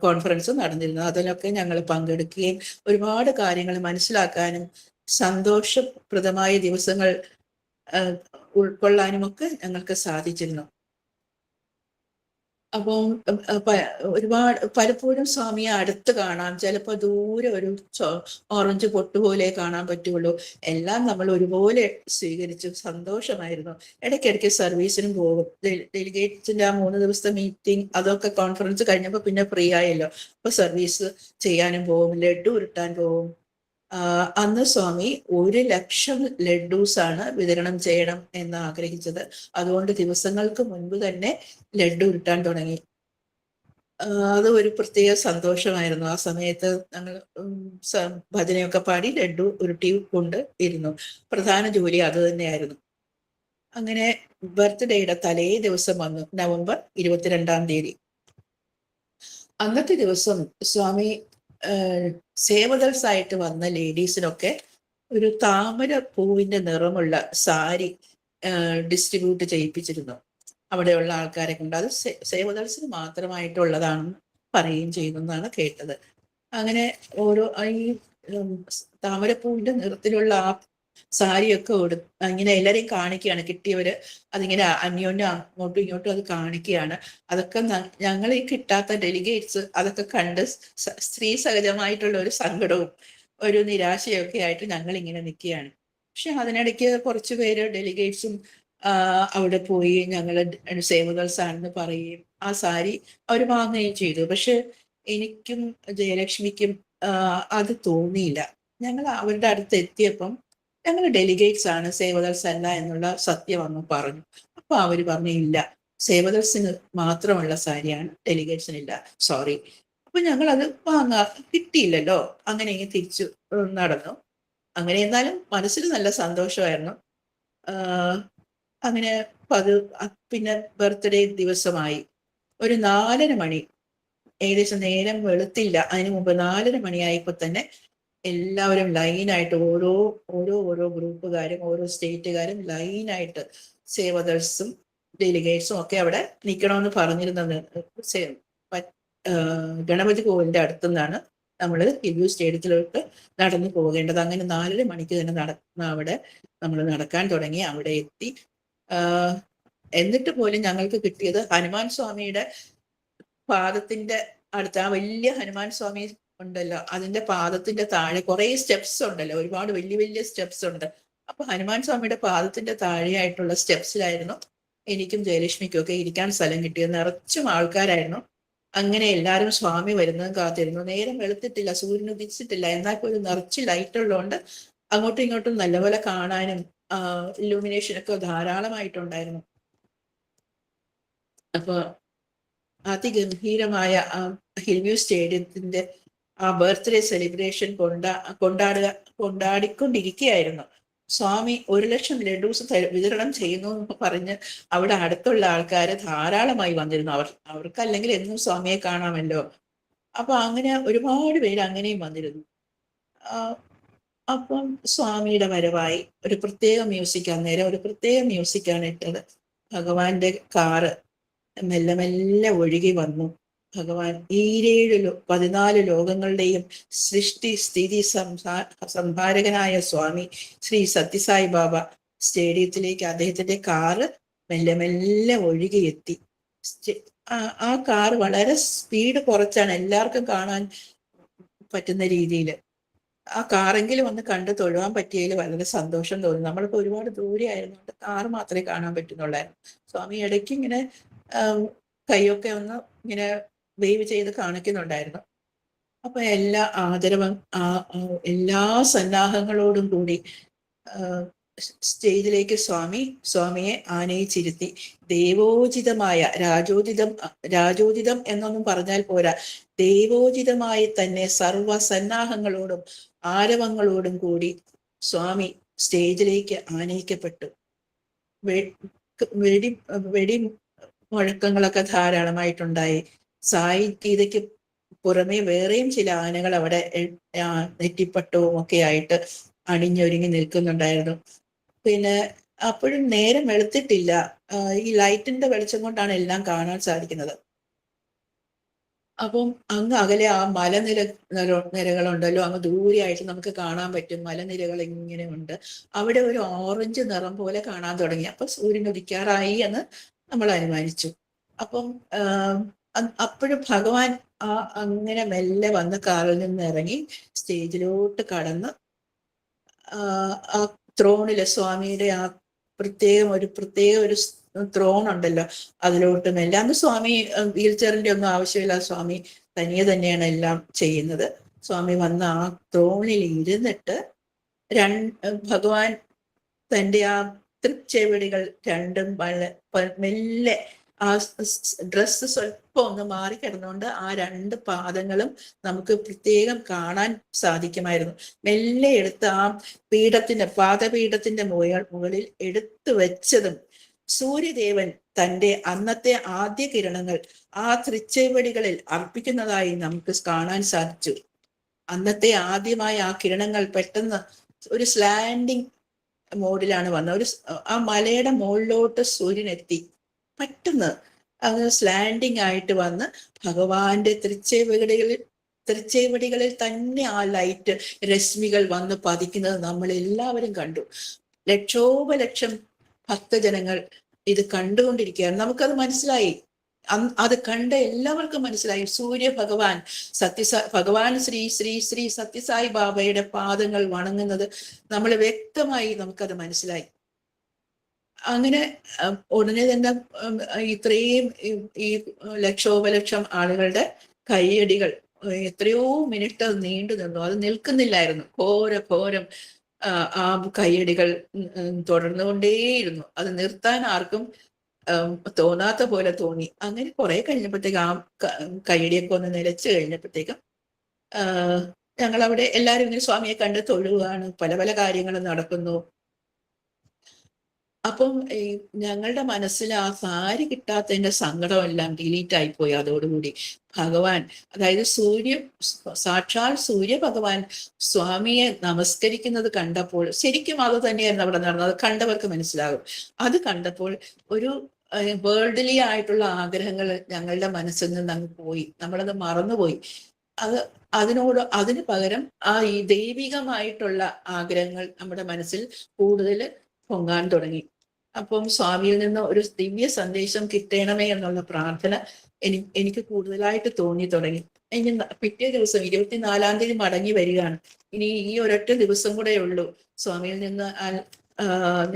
കോൺഫറൻസ് നടന്നിരുന്നത്. അതിലൊക്കെ ഞങ്ങൾ പങ്കെടുക്കുകയും ഒരുപാട് കാര്യങ്ങൾ മനസ്സിലാക്കാനും സന്തോഷപ്രദമായ ദിവസങ്ങൾ ഉൾക്കൊള്ളാനും ഒക്കെ ഞങ്ങൾക്ക് സാധിച്ചിരുന്നു. അപ്പം ഒരുപാട് പലപ്പോഴും സ്വാമിയെ അടുത്ത് കാണാം, ചിലപ്പോൾ ദൂരെ ഒരു ഓറഞ്ച് പൊട്ടുപോലെ കാണാൻ പറ്റുള്ളൂ. എല്ലാം നമ്മൾ ഒരുപോലെ സ്വീകരിച്ചു, സന്തോഷമായിരുന്നു. ഇടയ്ക്കിടയ്ക്ക് സർവീസിനും പോകും. ഡെലിഗേറ്റ്സിന്റെ ആ 3 ദിവസത്തെ മീറ്റിംഗ് അതൊക്കെ കോൺഫറൻസ് കഴിഞ്ഞപ്പോൾ പിന്നെ ഫ്രീ ആയല്ലോ, അപ്പൊ സർവീസ് ചെയ്യാനും പോകും, ലഡു ഉരുട്ടാൻ പോകും. അന്ന് സ്വാമി 1,00,000 ലഡ്ഡൂസാണ് വിതരണം ചെയ്യണം എന്ന് ആഗ്രഹിച്ചത്. അതുകൊണ്ട് ദിവസങ്ങൾക്ക് മുൻപ് തന്നെ ലഡ്ഡു ഉരുട്ടാൻ തുടങ്ങി. അത് ഒരു പ്രത്യേക സന്തോഷമായിരുന്നു. ആ സമയത്ത് ഞങ്ങൾ ഭജനയൊക്കെ പാടി ലഡ്ഡു ഉരുട്ടി കൊണ്ട് ഇരുന്നു. പ്രധാന ജോലി അത് തന്നെയായിരുന്നു. അങ്ങനെ ബർത്ത്ഡേയുടെ തലേ ദിവസം വന്നു, നവംബർ 22-ാം തീയതി. അന്നത്തെ ദിവസം സ്വാമി സേവദൽസ് ആയിട്ട് വന്ന ലേഡീസിനൊക്കെ ഒരു താമര പൂവിന്റെ നിറമുള്ള സാരി ഡിസ്ട്രിബ്യൂട്ട് ചെയ്യിപ്പിച്ചിരുന്നു അവിടെയുള്ള ആൾക്കാരെ കൊണ്ട്. അത് സേവദൽസിന് മാത്രമായിട്ടുള്ളതാണെന്ന് പറയുകയും ചെയ്യുന്നതാണ് കേട്ടത്. അങ്ങനെ ഓരോ ഈ താമരപ്പൂവിന്റെ നിറത്തിലുള്ള ആ സാരിയൊക്കെ ഇങ്ങനെ എല്ലാരെയും കാണിക്കുകയാണ് കിട്ടിയവര്. അതിങ്ങനെ അന്യോന്യം അങ്ങോട്ടും ഇങ്ങോട്ടും അത് കാണിക്കുകയാണ്. അതൊക്കെ ഞങ്ങൾ ഈ കിട്ടാത്ത ഡെലിഗേറ്റ്സ് അതൊക്കെ കണ്ട് സ്ത്രീ സഹജമായിട്ടുള്ള ഒരു സങ്കടവും ഒരു നിരാശയൊക്കെ ആയിട്ട് ഞങ്ങൾ ഇങ്ങനെ നിൽക്കുകയാണ്. പക്ഷെ അതിനിടയ്ക്ക് കുറച്ചു പേര് ഡെലിഗേറ്റ്സും അവിടെ പോയി ഞങ്ങൾ സേവദൽസ് ആണെന്ന് പറയുകയും ആ സാരി അവർ വാങ്ങുകയും ചെയ്തു. പക്ഷെ എനിക്കും ജയലക്ഷ്മിക്കും അത് തോന്നിയില്ല. ഞങ്ങൾ അവരുടെ അടുത്ത് എത്തിയപ്പം ഞങ്ങൾ ഡെലിഗേറ്റ്സ് ആണ്, സേവദൽസ് അല്ല എന്നുള്ള സത്യം അന്ന് പറഞ്ഞു. അപ്പൊ അവര് പറഞ്ഞു ഇല്ല, സേവദൽസിന് മാത്രമുള്ള സാരിയാണ്, ഡെലിഗേറ്റ്സിനില്ല, സോറി. അപ്പൊ ഞങ്ങൾ അത് കിട്ടിയില്ലല്ലോ, അങ്ങനെ തിരിച്ചു നടന്നു. അങ്ങനെ എന്നാലും മനസ്സിൽ നല്ല സന്തോഷമായിരുന്നു. അങ്ങനെ പിന്നെ ബർത്ത്ഡേ ദിവസമായി ഒരു 4:30 മണി, ഏകദേശം നേരം വെളുത്തില്ല, അതിനു മുമ്പ് 4:30 മണിയായപ്പോ തന്നെ എല്ലാവരും ലൈനായിട്ട് ഓരോ ഗ്രൂപ്പുകാരും ഓരോ സ്റ്റേറ്റുകാരും ലൈനായിട്ട് സേവദൽസും ഡെലിഗേറ്റ്സും ഒക്കെ അവിടെ നിൽക്കണമെന്ന് പറഞ്ഞിരുന്നത്. ഗണപതി കോവിലിന്റെ അടുത്തുനിന്നാണ് നമ്മൾ ഹിൽവ്യൂ സ്റ്റേഡിയത്തിലോട്ട് നടന്നു പോകേണ്ടത്. അങ്ങനെ 4:30 മണിക്ക് തന്നെ അവിടെ നമ്മൾ നടക്കാൻ തുടങ്ങി. അവിടെ എത്തി. എന്നിട്ട് പോലും ഞങ്ങൾക്ക് കിട്ടിയത് ഹനുമാൻ സ്വാമിയുടെ പാദത്തിന്റെ അടുത്ത്, ആ വലിയ ഹനുമാൻ സ്വാമി ഉണ്ടല്ലോ, അതിന്റെ പാദത്തിന്റെ താഴെ കുറെ സ്റ്റെപ്സ് ഉണ്ടല്ലോ, ഒരുപാട് വലിയ വലിയ സ്റ്റെപ്സ് ഉണ്ട്. അപ്പൊ ഹനുമാൻ സ്വാമിയുടെ പാദത്തിന്റെ താഴെയായിട്ടുള്ള സ്റ്റെപ്സിലായിരുന്നു എനിക്കും ജയലക്ഷ്മിക്കും ഒക്കെ ഇരിക്കാൻ സ്ഥലം കിട്ടിയത്. നിറച്ചും ആൾക്കാരായിരുന്നു. അങ്ങനെ എല്ലാവരും സ്വാമി വരുന്നതും കാത്തിരുന്നു. നേരം വെളുത്തിട്ടില്ല, സൂര്യൻ ഉദിച്ചിട്ടില്ല, എന്നാൽ പോലും നിറച്ച് ലൈറ്റ് ഉള്ളതുകൊണ്ട് അങ്ങോട്ടും ഇങ്ങോട്ടും നല്ലപോലെ കാണാനും ഇലൂമിനേഷനൊക്കെ ധാരാളമായിട്ടുണ്ടായിരുന്നു. അപ്പൊ അതിഗംഭീരമായ ഹിൽവ്യൂ സ്റ്റേഡിയത്തിന്റെ ആ ബർത്ത്ഡേ സെലിബ്രേഷൻ കൊണ്ടാടിക്കൊണ്ടിരിക്കുകയായിരുന്നു. സ്വാമി 1,00,000 ലഡ്ഡൂസ് വിതരണം ചെയ്യുന്നു എന്ന് പറഞ്ഞ് അവിടെ അടുത്തുള്ള ആൾക്കാര് ധാരാളമായി വന്നിരുന്നു. അവർക്കല്ലെങ്കിൽ എന്നും സ്വാമിയെ കാണാമല്ലോ. അപ്പൊ അങ്ങനെ ഒരുപാട് പേര് അങ്ങനെയും വന്നിരുന്നു. അപ്പം സ്വാമിയുടെ വരവായി ഒരു പ്രത്യേക മ്യൂസിക്, അന്നേരം ഒരു പ്രത്യേക മ്യൂസിക്കാണ് ഇട്ടത്. ഭഗവാന്റെ കാറ് മെല്ലെ മെല്ലെ ഒഴുകി വന്നു. ഭഗവാൻ 14 ലോകങ്ങളുടെയും സൃഷ്ടി സ്ഥിതി സംഹാരകനായ സ്വാമി ശ്രീ സത്യസായി ബാബ സ്റ്റേഡിയത്തിലേക്ക് അദ്ദേഹത്തിന്റെ കാറ് മെല്ലെ മെല്ലെ ഒഴുകിയെത്തി. ആ കാർ വളരെ സ്പീഡ് കുറച്ചാണ് എല്ലാവർക്കും കാണാൻ പറ്റുന്ന രീതിയിൽ. ആ കാറെങ്കിലും ഒന്ന് കണ്ട് തൊഴുവാൻ പറ്റിയതിൽ വളരെ സന്തോഷം തോന്നി. നമ്മളിപ്പോ ഒരുപാട് ദൂരെ ആയിരുന്നുകൊണ്ട് കാറ് മാത്രമേ കാണാൻ പറ്റുന്നുള്ളായിരുന്നു. സ്വാമി ഇടയ്ക്ക് ഇങ്ങനെ കൈയൊക്കെ ഒന്ന് ഇങ്ങനെ വേവ് ചെയ്ത് കാണിക്കുന്നുണ്ടായിരുന്നു. അപ്പൊ എല്ലാ ആദരവും എല്ലാ സന്നാഹങ്ങളോടും കൂടി സ്റ്റേജിലേക്ക് സ്വാമിയെ ആനയിച്ചിരുത്തി. ദേവോചിതമായ രാജോചിതം എന്നൊന്നും പറഞ്ഞാൽ പോരാ, ദേവോചിതമായി തന്നെ സർവസന്നാഹങ്ങളോടും ആരവങ്ങളോടും കൂടി സ്വാമി സ്റ്റേജിലേക്ക് ആനയിക്കപ്പെട്ടു. വെടി വെടി മുഴക്കങ്ങളൊക്കെ ധാരാളമായിട്ടുണ്ടായി. സായി ഗീതയ്ക്ക് പുറമെ വേറെയും ചില ആനകൾ അവിടെ നെറ്റിപ്പട്ടവും ഒക്കെ ആയിട്ട് അണിഞ്ഞൊരുങ്ങി നിൽക്കുന്നുണ്ടായിരുന്നു. പിന്നെ അപ്പോഴും നേരം വെളുത്തിട്ടില്ല. ഈ ലൈറ്റിന്റെ വെളിച്ചം കൊണ്ടാണ് എല്ലാം കാണാൻ സാധിക്കുന്നത്. അപ്പം അങ്ങ് അകലെ ആ നിരകളുണ്ടല്ലോ, അങ്ങ് ദൂരെയായിട്ട് നമുക്ക് കാണാൻ പറ്റും. മലനിരകൾ ഇങ്ങനെ ഉണ്ട്. അവിടെ ഒരു ഓറഞ്ച് നിറം പോലെ കാണാൻ തുടങ്ങി. അപ്പൊ സൂര്യൻ ഉദിക്കാറായി എന്ന് നമ്മൾ അനുമാനിച്ചു. അപ്പം അപ്പോഴും ഭഗവാൻ അങ്ങനെ മെല്ലെ വന്ന് കാറിൽ നിന്ന് ഇറങ്ങി സ്റ്റേജിലോട്ട് കടന്ന് ആ ത്രോണില് സ്വാമിയുടെ ആ പ്രത്യേക ഒരു ത്രോൺ ഉണ്ടല്ലോ, അതിലോട്ട് മെല്ലെ. അന്ന് സ്വാമി വീൽ ചെയറിന്റെ ഒന്നും ആവശ്യമില്ല. സ്വാമി തന്നെയാണ് എല്ലാം ചെയ്യുന്നത്. സ്വാമി വന്ന് ആ ത്രോണിൽ ഇരുന്നിട്ട് ഭഗവാൻ തന്റെ ആ തൃച്ചെവിടികൾ രണ്ടും മെല്ലെ ആ ഡ്രസ്സ് സ്വല്പം ഒന്ന് മാറിക്കിടന്നുകൊണ്ട് ആ രണ്ട് പാദങ്ങളും നമുക്ക് പ്രത്യേകം കാണാൻ സാധിക്കുമായിരുന്നു. മെല്ലെ എടുത്ത് ആ പാദപീഠത്തിന്റെ മുകളിൽ എടുത്തു വെച്ചതും സൂര്യദേവൻ തന്റെ അന്നത്തെ ആദ്യ കിരണങ്ങൾ ആ തൃച്ചെവടികളിൽ അർപ്പിക്കുന്നതായി നമുക്ക് കാണാൻ സാധിച്ചു. അന്നത്തെ ആദ്യമായ ആ കിരണങ്ങൾ പെട്ടെന്ന് ഒരു സ്ലാൻഡിങ് മോഡിലാണ് വന്നത്. ആ മലയുടെ മുകളിലോട്ട് സൂര്യൻ എത്തി. പെട്ടെന്ന് അത് സ്ലാൻഡിങ് ആയിട്ട് വന്ന് ഭഗവാന്റെ തൃച്ചെവടികളിൽ തന്നെ ആ ലൈറ്റ് രശ്മികൾ വന്ന് പതിക്കുന്നത് നമ്മൾ എല്ലാവരും കണ്ടു. ലക്ഷോപലക്ഷം ഭക്തജനങ്ങൾ ഇത് കണ്ടുകൊണ്ടിരിക്കുകയാണ്. നമുക്കത് മനസ്സിലായി. അത് കണ്ട എല്ലാവർക്കും മനസ്സിലായി, സൂര്യ ഭഗവാൻ ശ്രീ ശ്രീ ശ്രീ സത്യസായി ബാബയുടെ പാദങ്ങൾ വണങ്ങുന്നത് നമ്മൾ വ്യക്തമായി നമുക്കത് മനസ്സിലായി. അങ്ങനെ ഉടനെ തന്നെ ഇത്രയും ഈ ലക്ഷോപലക്ഷം ആളുകളുടെ കയ്യടികൾ എത്രയോ മിനിറ്റ് നീണ്ടു നിന്നു. അത് നിൽക്കുന്നില്ലായിരുന്നു. ഘോരം ആ കയ്യടികൾ തുടർന്നുകൊണ്ടേയിരുന്നു. അത് നിർത്താൻ ആർക്കും തോന്നാത്ത പോലെ തോന്നി. അങ്ങനെ കുറെ കഴിഞ്ഞപ്പോഴത്തേക്ക് ആ കയ്യടിയൊക്കെ ഒന്ന് നിലച്ചു കഴിഞ്ഞപ്പോഴത്തേക്കും ഞങ്ങൾ അവിടെ എല്ലാവരും ഇങ്ങനെ സ്വാമിയെ കണ്ട് തൊഴുകയാണ്. പല കാര്യങ്ങളും നടക്കുന്നു. അപ്പം ഞങ്ങളുടെ മനസ്സിൽ ആ സാരി കിട്ടാത്തതിന്റെ സങ്കടമെല്ലാം ഡിലീറ്റ് ആയിപ്പോയി. അതോടുകൂടി ഭഗവാൻ, അതായത് സാക്ഷാൽ സൂര്യ ഭഗവാൻ സ്വാമിയെ നമസ്കരിക്കുന്നത് കണ്ടപ്പോൾ, ശരിക്കും അത് തന്നെയായിരുന്നു അവിടെ നടന്നത്. കണ്ടവർക്ക് മനസ്സിലാകും. അത് കണ്ടപ്പോൾ ഒരു വേൾഡ്ലി ആയിട്ടുള്ള ആഗ്രഹങ്ങൾ ഞങ്ങളുടെ മനസ്സിൽ നിന്ന് അങ്ങ് പോയി. നമ്മളത് മറന്നുപോയി. അതിന് പകരം ഈ ദൈവികമായിട്ടുള്ള ആഗ്രഹങ്ങൾ നമ്മുടെ മനസ്സിൽ കൂടുതൽ പൊങ്ങാൻ തുടങ്ങി. അപ്പം സ്വാമിയിൽ നിന്ന് ഒരു ദിവ്യ സന്ദേശം കിട്ടണമേ എന്നുള്ള പ്രാർത്ഥന എനിക്ക് കൂടുതലായിട്ട് തോന്നി തുടങ്ങി. ഇനി പിറ്റേ ദിവസം 24-ാം തീയതി മടങ്ങി വരികയാണ്. ഇനി ഈ ഒരൊറ്റ ദിവസം കൂടെ ഉള്ളൂ സ്വാമിയിൽ നിന്ന്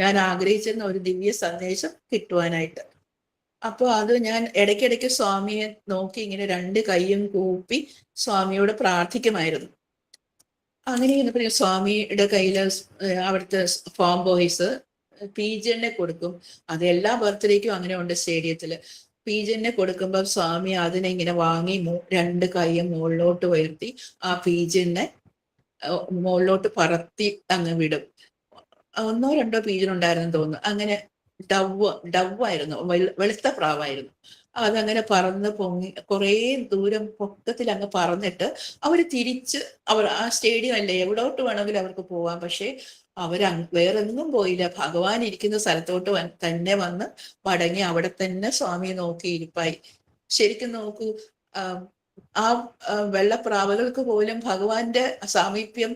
ഞാൻ ആഗ്രഹിച്ചിരുന്ന ഒരു ദിവ്യ സന്ദേശം കിട്ടുവാനായിട്ട്. അപ്പോൾ അത് ഞാൻ ഇടയ്ക്കിടയ്ക്ക് സ്വാമിയെ നോക്കി ഇങ്ങനെ രണ്ട് കൈയും കൂപ്പി സ്വാമിയോട് പ്രാർത്ഥിക്കുമായിരുന്നു. അങ്ങനെ ഇരുന്നപ്പോൾ സ്വാമിയുടെ കയ്യിൽ അവിടുത്തെ ഫോം ബോയ്സ് പീജനെ കൊടുക്കും. അത് എല്ലാ ബർത്ത്ഡേക്കും അങ്ങനെ ഉണ്ട് സ്റ്റേഡിയത്തില്. പീജനെ കൊടുക്കുമ്പോൾ സ്വാമി അതിനെ ഇങ്ങനെ വാങ്ങി രണ്ട് കൈയും മുകളിലോട്ട് ഉയർത്തി ആ പീജനെ മുകളിലോട്ട് പറത്തി അങ്ങ് വിടും. 1-2 പീജനുണ്ടായിരുന്നു തോന്നുന്നു. അങ്ങനെ ഡവായിരുന്നു, വെളുത്ത പ്രാവായിരുന്നു. അതങ്ങനെ പറന്ന് പൊങ്ങി കുറേ ദൂരം പൊക്കത്തിൽ അങ്ങ് പറന്നിട്ട് തിരിച്ച് ആ സ്റ്റേഡിയം അല്ലേ, എവിടോട്ട് വേണമെങ്കിലും അവർക്ക് പോവാം. പക്ഷെ വേറെങ്ങും പോയില്ല. ഭഗവാൻ ഇരിക്കുന്ന സ്ഥലത്തോട്ട് തന്നെ വന്ന് മടങ്ങി അവിടെ തന്നെ സ്വാമിയെ നോക്കി ഇരിപ്പായി. ശരിക്കും നോക്കൂ, ആ വെള്ളപ്രാവുകൾക്ക് പോലും ഭഗവാന്റെ സാമീപ്യം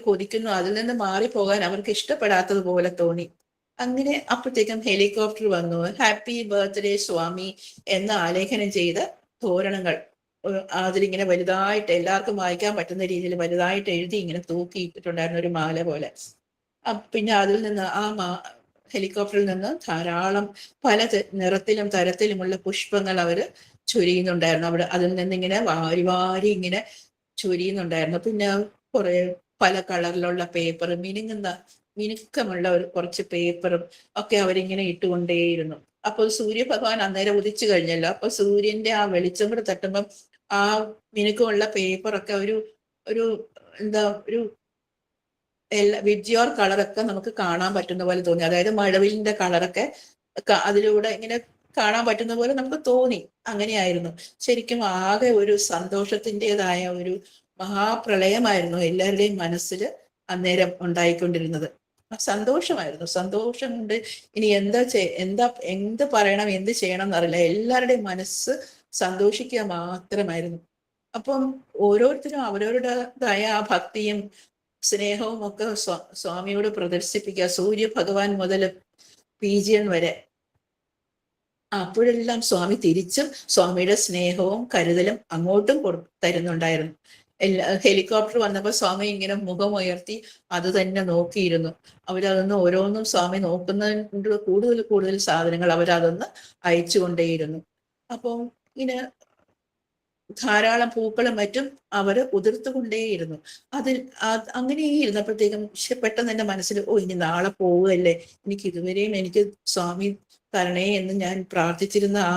കൊതിക്കുന്നു. അതിൽ നിന്ന് മാറിപ്പോകാൻ അവർക്ക് ഇഷ്ടപ്പെടാത്തതുപോലെ തോന്നി. അങ്ങനെ അപ്പോഴത്തേക്കും ഹെലികോപ്റ്റർ വന്നു. ഹാപ്പി ബർത്ത്ഡേ സ്വാമി എന്ന് ആലേഖനം ചെയ്ത തോരണങ്ങൾ അതിലിങ്ങനെ വലുതായിട്ട് എല്ലാവർക്കും വായിക്കാൻ പറ്റുന്ന രീതിയിൽ വലുതായിട്ട് എഴുതി ഇങ്ങനെ തൂക്കിയിട്ടിട്ടുണ്ടായിരുന്ന ഒരു മാല പോലെ. പിന്നെ അതിൽ നിന്ന് ഹെലികോപ്റ്ററിൽ നിന്ന് ധാരാളം പല നിറത്തിലും തരത്തിലുമുള്ള പുഷ്പങ്ങൾ ചൊരിയുന്നുണ്ടായിരുന്നു. അതിൽ നിന്ന് ഇങ്ങനെ വാരി ഇങ്ങനെ ചൊരിയുന്നുണ്ടായിരുന്നു. പിന്നെ കുറെ പല കളറിലുള്ള പേപ്പർ, മിനുക്കമുള്ള ഒരു കുറച്ച് പേപ്പറും ഒക്കെ അവരിങ്ങനെ ഇട്ടുകൊണ്ടേയിരുന്നു. അപ്പോൾ സൂര്യഭഗവാൻ അന്നേരം ഉദിച്ചു കഴിഞ്ഞല്ലോ. അപ്പൊ സൂര്യന്റെ ആ വെളിച്ചം കൂടെ തട്ടുമ്പം ആ മിനുക്കമുള്ള പേപ്പറൊക്കെ ഒരു ഒരു എന്താ ഒരു വിബ്ജിയോർ കളറൊക്കെ നമുക്ക് കാണാൻ പറ്റുന്ന പോലെ തോന്നി. അതായത് മഴവില്ലിന്റെ കളറൊക്കെ അതിലൂടെ ഇങ്ങനെ കാണാൻ പറ്റുന്ന പോലെ നമുക്ക് തോന്നി. അങ്ങനെയായിരുന്നു. ശരിക്കും ആകെ ഒരു സന്തോഷത്തിൻ്റെതായ ഒരു മഹാപ്രളയമായിരുന്നു എല്ലാവരുടെയും മനസ്സിൽ അന്നേരം ഉണ്ടായിക്കൊണ്ടിരുന്നത്. സന്തോഷമായിരുന്നു. സന്തോഷം കൊണ്ട് ഇനി എന്ത് പറയണം, എന്ത് ചെയ്യണം എന്നറിയില്ല. എല്ലാവരുടെയും മനസ്സ് സന്തോഷിക്കുക മാത്രമായിരുന്നു. അപ്പം ഓരോരുത്തരും അവരവരുടേതായ ആ ഭക്തിയും സ്നേഹവും ഒക്കെ സ്വാമിയോട് പ്രദർശിപ്പിക്കുക. സൂര്യ ഭഗവാൻ മുതൽ പീജിയൻ വരെ. അപ്പോഴെല്ലാം സ്വാമി തിരിച്ചും സ്വാമിയുടെ സ്നേഹവും കരുതലും അങ്ങോട്ടും തരുന്നുണ്ടായിരുന്നു. ഹെലികോപ്റ്റർ വന്നപ്പോൾ സ്വാമി ഇങ്ങനെ മുഖമുയർത്തി അത് തന്നെ നോക്കിയിരുന്നു. അവരതൊന്ന് ഓരോന്നും സ്വാമി നോക്കുന്നതിൻ്റെ കൂടുതൽ കൂടുതൽ സാധനങ്ങൾ അവരതൊന്ന് അയച്ചുകൊണ്ടേയിരുന്നു. അപ്പം ഇങ്ങനെ ധാരാളം പൂക്കളും മറ്റും അവര് ഉതിർത്തുകൊണ്ടേയിരുന്നു. അങ്ങനെ ഇരുന്നപ്പോഴത്തേക്കും പെട്ടെന്ന് എന്റെ മനസ്സിൽ ഇനി നാളെ പോവുകയല്ലേ, എനിക്ക് ഇതുവരെയും എനിക്ക് സ്വാമി തരണേ എന്ന് ഞാൻ പ്രാർത്ഥിച്ചിരുന്ന ആ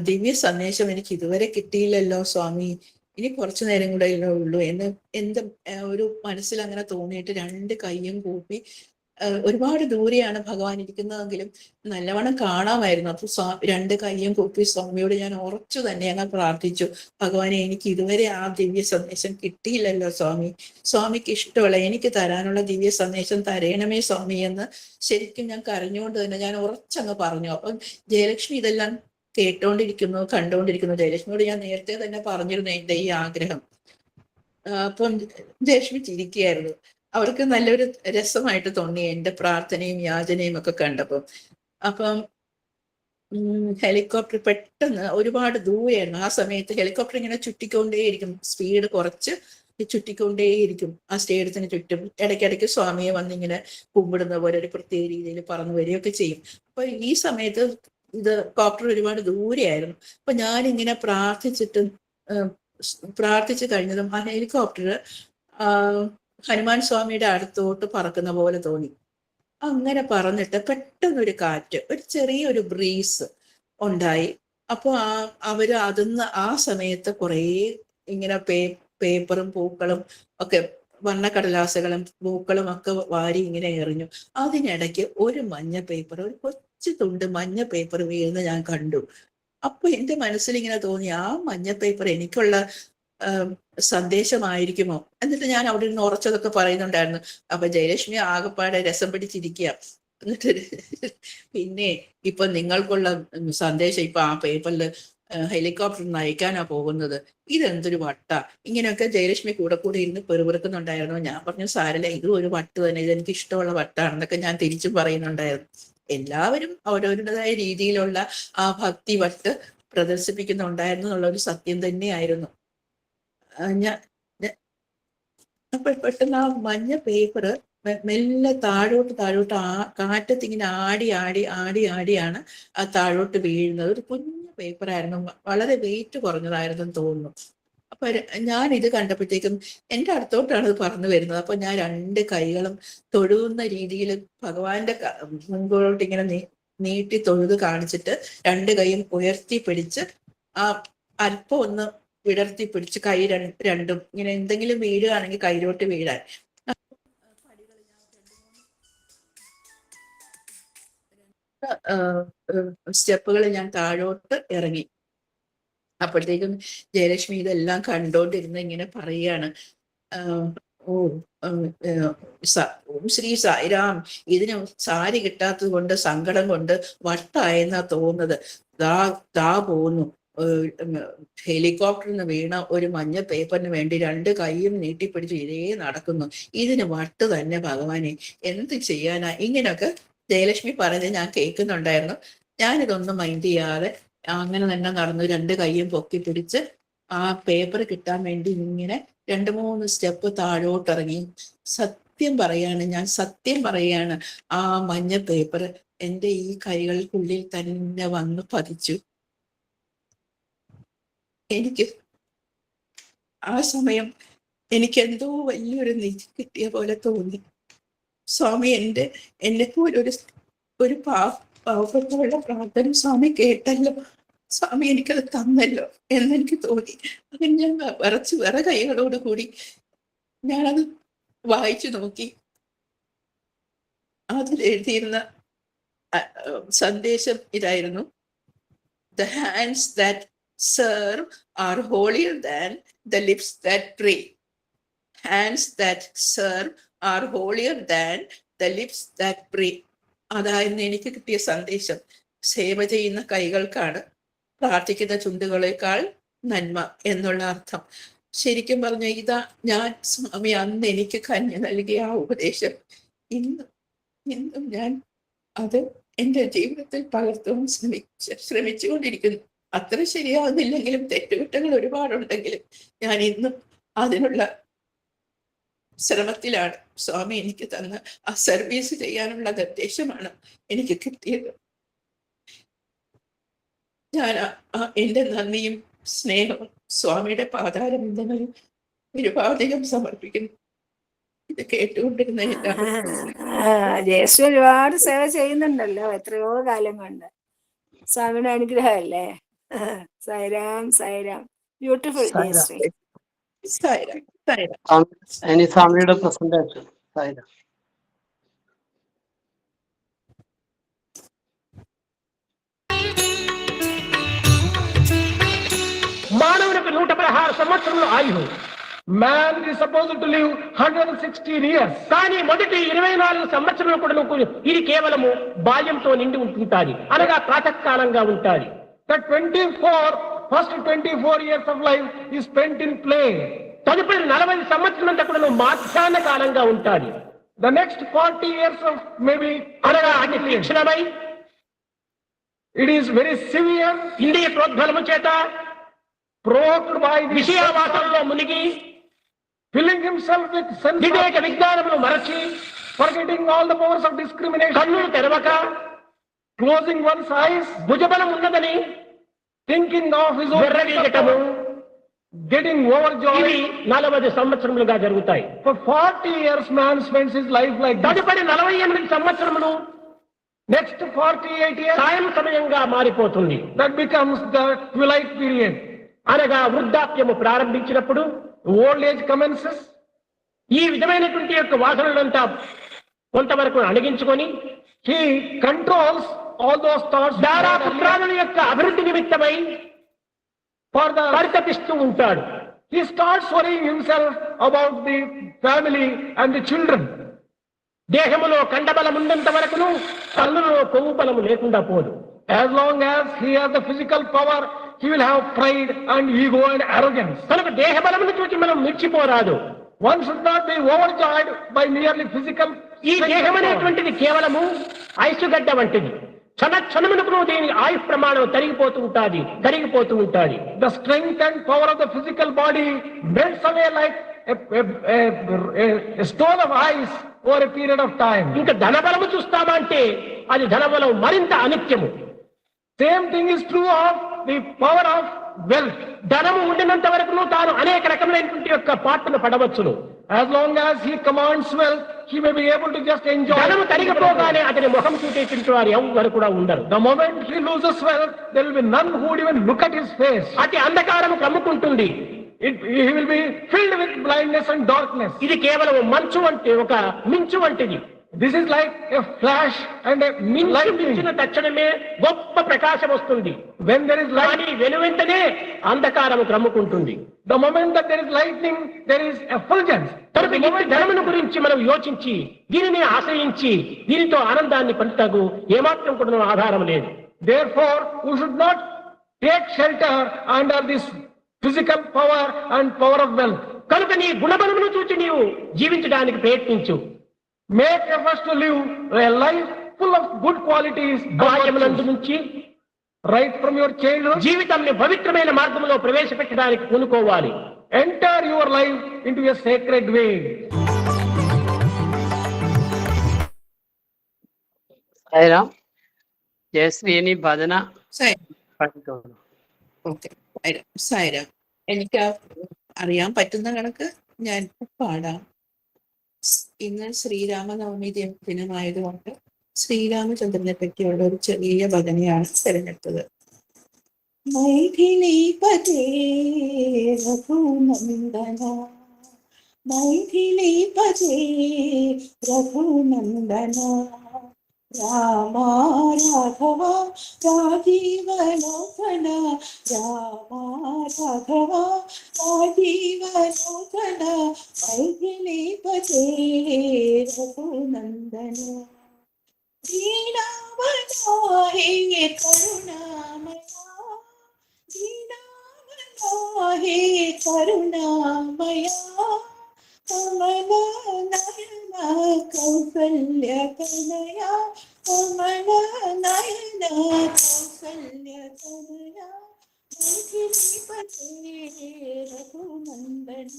ദിവ്യ സന്ദേശം എനിക്ക് ഇതുവരെ കിട്ടിയില്ലല്ലോ സ്വാമി, ഇനി കുറച്ചു നേരം കൂടെ ഉള്ളൂ എന്ന് എന്റെ ഒരു മനസ്സിൽ അങ്ങനെ തോന്നിയിട്ട് 2 കൈയും കൂപ്പി, ഒരുപാട് ദൂരെയാണ് ഭഗവാൻ ഇരിക്കുന്നതെങ്കിലും നല്ലവണ്ണം കാണാമായിരുന്നു. അപ്പൊ 2 കൈയും കൂപ്പി സ്വാമിയോട് ഞാൻ ഉറച്ചു തന്നെ അങ്ങ് പ്രാർത്ഥിച്ചു, ഭഗവാനെ എനിക്ക് ഇതുവരെ ആ ദിവ്യ സന്ദേശം കിട്ടിയില്ലല്ലോ സ്വാമി, സ്വാമിക്ക് ഇഷ്ടമുള്ള എനിക്ക് തരാനുള്ള ദിവ്യ സന്ദേശം തരയണമേ സ്വാമി എന്ന് ശരിക്കും ഞാൻ കരഞ്ഞുകൊണ്ട് തന്നെ ഞാൻ ഉറച്ചങ്ങ് പറഞ്ഞു. അപ്പം ജയലക്ഷ്മി ഇതെല്ലാം കേട്ടോണ്ടിരിക്കുന്നു, കണ്ടുകൊണ്ടിരിക്കുന്നു. ജയലക്ഷ്മിയോട് ഞാൻ നേരത്തെ തന്നെ പറഞ്ഞിരുന്നു എന്റെ ഈ ആഗ്രഹം. അപ്പം ജയലക്ഷ്മി ചിരിക്കുകയായിരുന്നു. അവർക്ക് നല്ലൊരു രസമായിട്ട് തോന്നി എന്റെ പ്രാർത്ഥനയും യാചനയും ഒക്കെ കണ്ടപ്പം. അപ്പം ഹെലികോപ്റ്റർ പെട്ടെന്ന് ഒരുപാട് ദൂരെയായിരുന്നു. ആ സമയത്ത് ഹെലികോപ്റ്റർ ഇങ്ങനെ ചുറ്റിക്കൊണ്ടേയിരിക്കും, സ്പീഡ് കുറച്ച് ചുറ്റിക്കൊണ്ടേയിരിക്കും ആ സ്റ്റേഡിയത്തിന് ചുറ്റും. ഇടയ്ക്കിടയ്ക്ക് സ്വാമിയെ വന്നിങ്ങനെ കുമ്പിടുന്ന പോലെ ഒരു പ്രത്യേക രീതിയിൽ പറന്നു വരികയൊക്കെ ചെയ്യും. അപ്പൊ ഈ സമയത്ത് കോപ്റ്റർ ഒരുപാട് ദൂരെയായിരുന്നു. അപ്പൊ ഞാനിങ്ങനെ പ്രാർത്ഥിച്ചു കഴിഞ്ഞതും ആ ഹെലികോപ്റ്റർ ഹനുമാൻ സ്വാമിയുടെ അടുത്തോട്ട് പറക്കുന്ന പോലെ തോന്നി. അങ്ങനെ പറന്നിട്ട് പെട്ടെന്നൊരു കാറ്റ്, ഒരു ചെറിയൊരു ബ്രീസ് ഉണ്ടായി. അപ്പോൾ അവര് അതിന്ന് ആ സമയത്ത് കുറേ ഇങ്ങനെ പേപ്പറും പൂക്കളും ഒക്കെ, വർണ്ണക്കടലാസുകളും പൂക്കളും ഒക്കെ വാരി ഇങ്ങനെ എറിഞ്ഞു. അതിനിടയ്ക്ക് ഒരു മഞ്ഞ പേപ്പർ, ഒരു കൊച്ചു തുണ്ട് മഞ്ഞ പേപ്പർ വീഴുന്ന ഞാൻ കണ്ടു. അപ്പൊ എന്റെ മനസ്സിൽ ഇങ്ങനെ തോന്നി, ആ മഞ്ഞ പേപ്പർ എനിക്കുള്ള സന്ദേശമായിരിക്കുമോ? എന്നിട്ട് ഞാൻ അവിടെ നിന്ന് ഉറച്ചതൊക്കെ പറയുന്നുണ്ടായിരുന്നു. അപ്പൊ ജയലക്ഷ്മി ആകെപ്പാടെ രസം പിടിച്ചിരിക്കുക. എന്നിട്ട് പിന്നെ ഇപ്പൊ നിങ്ങൾക്കുള്ള സന്ദേശം ഇപ്പൊ ആ പേപ്പറിൽ ഹെലികോപ്റ്റർ നയിക്കാനാ പോകുന്നത്, ഇതെന്തൊരു വട്ട, ഇങ്ങനെയൊക്കെ ജയലക്ഷ്മി കൂടെ ഇരുന്ന് പെറുപിറുക്കുന്നുണ്ടായിരുന്നു. ഞാൻ പറഞ്ഞു സാരല്ല, ഇതും ഒരു വട്ട് തന്നെ, ഇതെനിക്ക് ഇഷ്ടമുള്ള വട്ടാണെന്നൊക്കെ ഞാൻ തിരിച്ചും പറയുന്നുണ്ടായിരുന്നു. എല്ലാവരും അവരവരുടേതായ രീതിയിലുള്ള ആ ഭക്തി വട്ട് പ്രദർശിപ്പിക്കുന്നുണ്ടായിരുന്നു എന്നുള്ള ഒരു സത്യം തന്നെയായിരുന്നു. ഞാൻ പെട്ടെന്ന് ആ മഞ്ഞ പേപ്പർ മെല്ലെ താഴോട്ട് ആ കാറ്റത്ത് ഇങ്ങനെ ആടിയാണ് ആ താഴോട്ട് വീഴുന്നത്. ഒരു കുഞ്ഞു പേപ്പറായിരുന്നു, വളരെ വെയിറ്റ് കുറഞ്ഞതായിരുന്നെന്ന് തോന്നുന്നു. അപ്പൊ ഞാൻ ഇത് കണ്ടപ്പോഴത്തേക്കും എന്റെ അടുത്തോട്ടാണ് ഇത് പറന്നു വരുന്നത്. അപ്പൊ ഞാൻ 2 കൈകളും തൊഴുന്ന രീതിയിൽ ഭഗവാന്റെ മുൻപോട്ട് ഇങ്ങനെ നീട്ടി തൊഴുത് കാണിച്ചിട്ട് 2 കൈയും ഉയർത്തി പിടിച്ച് ആ അല്പം ഒന്ന് വിടർത്തി പിടിച്ച് കൈ രണ്ടും ഇങ്ങനെ എന്തെങ്കിലും വീഴുകയാണെങ്കിൽ കയ്യിലോട്ട് വീഴാൻ സ്റ്റെപ്പുകൾ ഞാൻ താഴോട്ട് ഇറങ്ങി. അപ്പോഴത്തേക്കും ജയലക്ഷ്മി ഇതെല്ലാം കണ്ടോണ്ടിരുന്ന് ഇങ്ങനെ പറയാണ്, ശ്രീ സായിരാം, ഇതിന് സാരി കിട്ടാത്തത് കൊണ്ട് സങ്കടം കൊണ്ട് വട്ടായെന്നാ തോന്നുന്നത്. ദാ പോകുന്നു ഹെലികോപ്റ്ററിൽ നിന്ന് വീണ ഒരു മഞ്ഞ പേപ്പറിന് വേണ്ടി 2 കൈയും നീട്ടിപ്പിടിച്ച് ഇതേ നടക്കുന്നു. ഇതിന് വട്ട് തന്നെ ഭഗവാനെ, എന്ത് ചെയ്യാനാ? ഇങ്ങനെയൊക്കെ ജയലക്ഷ്മി പറഞ്ഞ് ഞാൻ കേൾക്കുന്നുണ്ടായിരുന്നു. ഞാനിതൊന്നും മൈൻഡ് ചെയ്യാതെ അങ്ങനെ തന്നെ നടന്നു 2 കൈയും പൊക്കി പിടിച്ച് ആ പേപ്പർ കിട്ടാൻ വേണ്ടി ഇങ്ങനെ 2-3 സ്റ്റെപ്പ് താഴോട്ടിറങ്ങി. സത്യം പറയാണ്, ആ മഞ്ഞ പേപ്പർ എൻ്റെ ഈ കൈകൾക്കുള്ളിൽ തന്നെ വന്ന് പതിച്ചു. എനിക്ക് ആ സമയം എനിക്കെന്തോ വലിയൊരു നിധി കിട്ടിയ പോലെ തോന്നി. സ്വാമി എന്നെ പോലെ ഒരു പാവപ്പെട്ടവളുടെ പ്രാർത്ഥന സ്വാമി കേട്ടല്ലോ, സ്വാമി എനിക്കത് തന്നല്ലോ എന്നെനിക്ക് തോന്നി. അതിന് ഞാൻ വേറെ കൈകളോട് കൂടി ഞാനത് വായിച്ചു നോക്കി. അതിൽ എഴുതിയിരുന്ന സന്ദേശം ഇതായിരുന്നു: The hands that serve are holier than the lips that pray. Hands that serve are holier than the lips that pray. അതായിരുന്നു എനിക്ക് കിട്ടിയ സന്ദേശം. സേവ ചെയ്യുന്ന കൈകൾക്കാണ് പ്രാർത്ഥിക്കുന്ന ചുണ്ടുകളേക്കാൾ നന്മ എന്നുള്ള അർത്ഥം. ശരിക്കും പറഞ്ഞ ഇതാ ഞാൻ സ്വാമി അന്ന് എനിക്ക് കന്യ നൽകിയ ആ ഉപദേശം ഇന്നും ഞാൻ അത് എൻ്റെ ജീവിതത്തിൽ പകർത്താൻ ശ്രമിച്ചുകൊണ്ടിരിക്കുന്നു. അത്ര ശരിയാവുന്നില്ലെങ്കിലും തെറ്റുകുറ്റങ്ങൾ ഒരുപാടുണ്ടെങ്കിലും ഞാൻ ഇന്നും അതിനുള്ള ശ്രമത്തിലാണ്. സ്വാമി എനിക്ക് തന്ന ആ സർവീസ് ചെയ്യാനുള്ള നിർദ്ദേശമാണ് എനിക്ക് കിട്ടിയത്. ഞാൻ എൻ്റെ നന്ദിയും സ്നേഹവും സ്വാമിയുടെ പാതാരബന്ധങ്ങളിൽ ഒരുപാടധികം സമർപ്പിക്കുന്നു. ഇത് കേട്ടുകൊണ്ടിരുന്ന ജേസു ഒരുപാട് സേവ ചെയ്യുന്നുണ്ടല്ലോ എത്രയോ കാലം കൊണ്ട്. സ്വാമിയുടെ അനുഗ്രഹമല്ലേ. സൈറാം സൈറാം. ബ്യൂട്ടിഫുൾ ജയശ്രീ. ഇനി സ്വാമിയുടെ പ്രസന്റേഷൻ. സൈറാം. మానవునికి 116 సంవత్సరములు ఆయువు. Man is supposed to live 116 years. కానీ మొదటి 24 సంవత్సరాలు కూడా ఇది కేవలము బాల్యంతో నిండి ఉంటుంటాది, అనగా ప్రాతకాలంగా ఉంటాది. The first 24 years of life is spent in play. తదుపరి 40 సంవత్సరాలంతా కూడా మాధ్యాహ్న కాలంగా ఉంటాది. The next 40 years of maybe అనగా అతి తీక్షణమై, it is very severe, ఇంద్రియ ప్రోద్బలము చేత provoked by విషయావాసంలో మునిగి, filling himself with sense, వివేక విజ్ఞానములు మరచి, forgetting all the powers of discrimination, కన్నులు తెరవక, closing one's eyes, భుజబలం ఉన్నదని thinking of his own వెర్రవీగటము, getting overjoyed. ఇవి 40 సంవత్సరములుగా జరుగుతాయి. For 40 years man spends his life like this. తదుపరి 48 సంవత్సరములు Next 48 years, సాయం సమయంగా మారిపోతుంది. that becomes the twilight period. అనగా వృద్ధాప్యము ప్రారంభించినప్పుడు, Old age commences. ఈ విధమైనటువంటి యొక్క వాసనలంతా కొంతవరకు అణగించుకొని He controls all those thoughts దారా పుత్రాదుల యొక్క అభివృద్ధి నిమిత్తమై for the. పరితపిస్తూ ఉంటాడు. He starts worrying himself about the family and the children. దేహములో కండబలం ఉన్నంత వరకును కళ్ళులో కొవ్వు బలము లేకుండా పోదు. As long as he has the physical power, he will have pride and ego and arrogance. కనుక దేహ బలమును చూసి మనం మిర్చిపోరాదు. One should not be overjoyed by merely physical. ఈ దేహం అనేటువంటిది కేవలము ఐసుగడ్డ వంటిది. క్షణమునకు దీని ఆయు ప్రమాణం కరిగిపోతూ ఉంటాది. The strength and power of the physical body melts away like a stone of ice over a period of time. ఇంకా ధనబలము చూస్తామా అంటే అది ధనబలం మరింత అనిత్యము. Same thing is true of the power of wealth. ధనము ఉండినంత వరకు తాను అనేక రకమైనటువంటి యొక్క పాటను పడవచ్చును. As long as he commands wealth, he may be able to just enjoy. ధనము తరిగిపోగానే అతని ముఖం చూసేటువంటి వారు ఎవరు కూడా ఉండరు. The moment he loses wealth, there will be none who would even look at his face. అతి అంధకారము కమ్ముకుంటుంది. He will be filled with blindness and darkness. ఇది కేవలం మంచు వంటి ఒక మించు వంటిది. This is like a flash and a lightning. మించిన తక్షణమే గొప్ప ప్రకాశం వస్తుంది. When there is light, కానీ వెనువెంటనే అంధకారము క్రమ్ముకుంటుంది. the moment that there is lightning, there is effulgence. కనుక ఈ ధనమును గురించి మనం యోచించి దీనిని ఆశ్రయించి దీనితో ఆనందాన్ని పొందుటకు ఏమాత్రం కూడా ఆధారం లేదు. Therefore, we should not take shelter under this physical power and power of wealth. కనుక నీ గుణబలమును చూచి నీవు జీవించడానికి ప్రయత్నించు. Make efforts to live a life full of good qualities. బాల్యమునందు నుంచి Right from your childhood, జీవితాన్ని పవిత్రమైన మార్గంలో ప్రవేశపెట్టడానికి పూనుకోవాలి. enter your life into a sacred way. Sairam. ജയശ്രീനി ഭജന പഠിക്കണം. ഓക്കെ, സായിരാം. എനിക്ക് അറിയാൻ പറ്റുന്ന കണക്ക് ഞാൻ പാടാം. ഇന്ന് ശ്രീരാമനവമി ദിനമായതുകൊണ്ട് ശ്രീരാമചന്ദ്രനെ പറ്റിയുള്ള ഒരു ചെറിയ ഭജനയാണ് തിരഞ്ഞെടുത്തത്. മൈഥിലീപതേ രഘുനന്ദന, മൈഥിലീപതേ രഘുനന്ദന, രാമ രാഘവ രാജീവലോചന, രാമ രാഘവ രാജീവലോചന, മൈഥിലീപതേ രഘുനന്ദന, ദീനാവനാ ഹേ കരുണാമയ, ദീനാവനാ ഹേ കരുണാമയ, കമല നയന കൗസല്യ തനയ, കമല നയന കൗസല്യ തനയ, മൈഥിലീപതേ രഘുനന്ദന,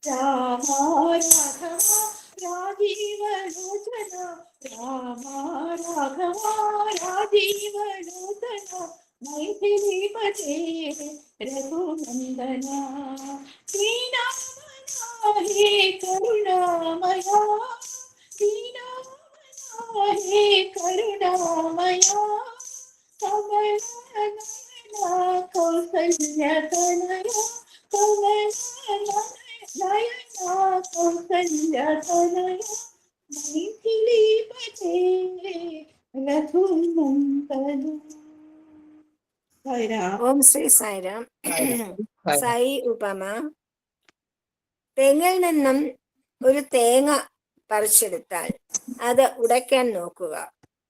രാമ രാഘവ രാജീവലോചന, രാമ രാഘവ രാജീവലോചന, മൈഥിലീപതേ രഘുനന്ദന, ദീനാവനാ ഹേ കരുണാമയ, ദീനാവനാ ഹേ കരുണാമയ, കമല നയന കൗസല്യ തനയ, കമല നയന കൗസല്യ തനയ, മൈഥിലീപതേ രഘുനന്ദന. ഓം ശ്രീ സായിരാം. സായി ഉപമ. തെങ്ങിൽ നിന്നും ഒരു തേങ്ങ പറിച്ചെടുത്താൽ അത് ഉടയ്ക്കാൻ നോക്കുക.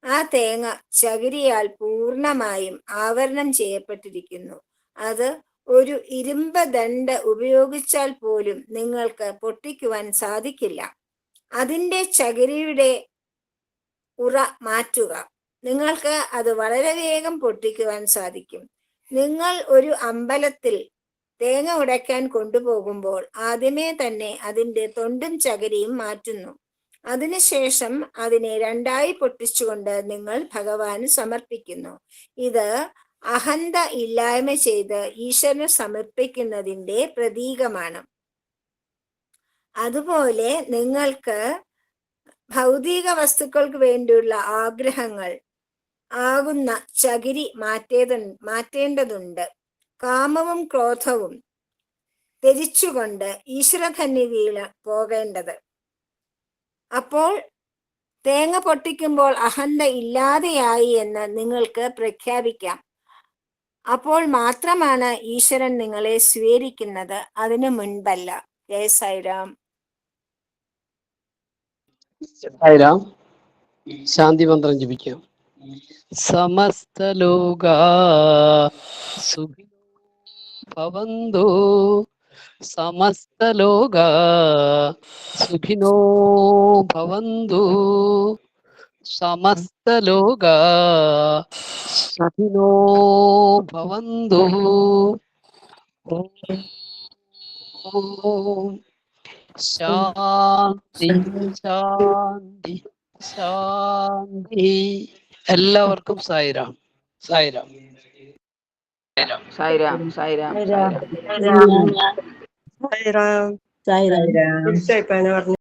ആ തേങ്ങ ചകിരിയാൽ പൂർണ്ണമായും ആവരണം ചെയ്യപ്പെട്ടിരിക്കുന്നു. അത് ഒരു ഇരുമ്പ് ദണ്ഡ് ഉപയോഗിച്ചാൽ പോലും നിങ്ങൾക്ക് പൊട്ടിക്കുവാൻ സാധിക്കില്ല. അതിൻ്റെ ചകിരിയുടെ ഉറ മാറ്റുക, നിങ്ങൾക്ക് അത് വളരെ വേഗം പൊട്ടിക്കുവാൻ സാധിക്കും. നിങ്ങൾ ഒരു അമ്പലത്തിൽ തേങ്ങ ഉടയ്ക്കാൻ കൊണ്ടുപോകുമ്പോൾ ആദ്യമേ തന്നെ അതിൻ്റെ തൊണ്ടും ചകിരിയും മാറ്റുന്നു. അതിനുശേഷം അതിനെ രണ്ടായി പൊട്ടിച്ചുകൊണ്ട് നിങ്ങൾ ഭഗവാന് സമർപ്പിക്കുന്നു. ഇത് അഹന്ത ഇല്ലായ്മ ചെയ്ത് ഈശ്വരന് സമർപ്പിക്കുന്നതിൻ്റെ പ്രതീകമാണ്. അതുപോലെ നിങ്ങൾക്ക് ഭൗതിക വസ്തുക്കൾക്ക് വേണ്ടിയുള്ള ആഗ്രഹങ്ങൾ ആകുന്ന ചകിരി മാറ്റേണ്ടതുണ്ട്. കാമവും ക്രോധവും ത്യജിച്ചുകൊണ്ട് ഈശ്വരസന്നിധിയിൽ പോകേണ്ടത്. അപ്പോൾ തേങ്ങ പൊട്ടിക്കുമ്പോൾ അഹന്ത ഇല്ലാതെയായി എന്ന് നിങ്ങൾക്ക് പ്രഖ്യാപിക്കാം. അപ്പോൾ മാത്രമാണ് ഈശ്വരൻ നിങ്ങളെ സ്വീകരിക്കുന്നത്, അതിനു മുൻപല്ല. ജയ സായിരാം. സായിരാം. ശാന്തി മന്ത്രം ജപിക്കാം. സമസ്ത ലോകാ സുഖിനോ ഭവന്തു, സമസ്ത ലോകാ സുഖിനോ ഭവന്തു, സമസ്ത ലോകാ സുഖിനോ ഭവന്തു. ഓം ശാന്തി ശാന്തി ശാന്തി. എല്ലാവർക്കും സായിരാം. സായിരാം. സായിരാം. സായിരാം. സായിരാം. സായിരാം. സായിരാം.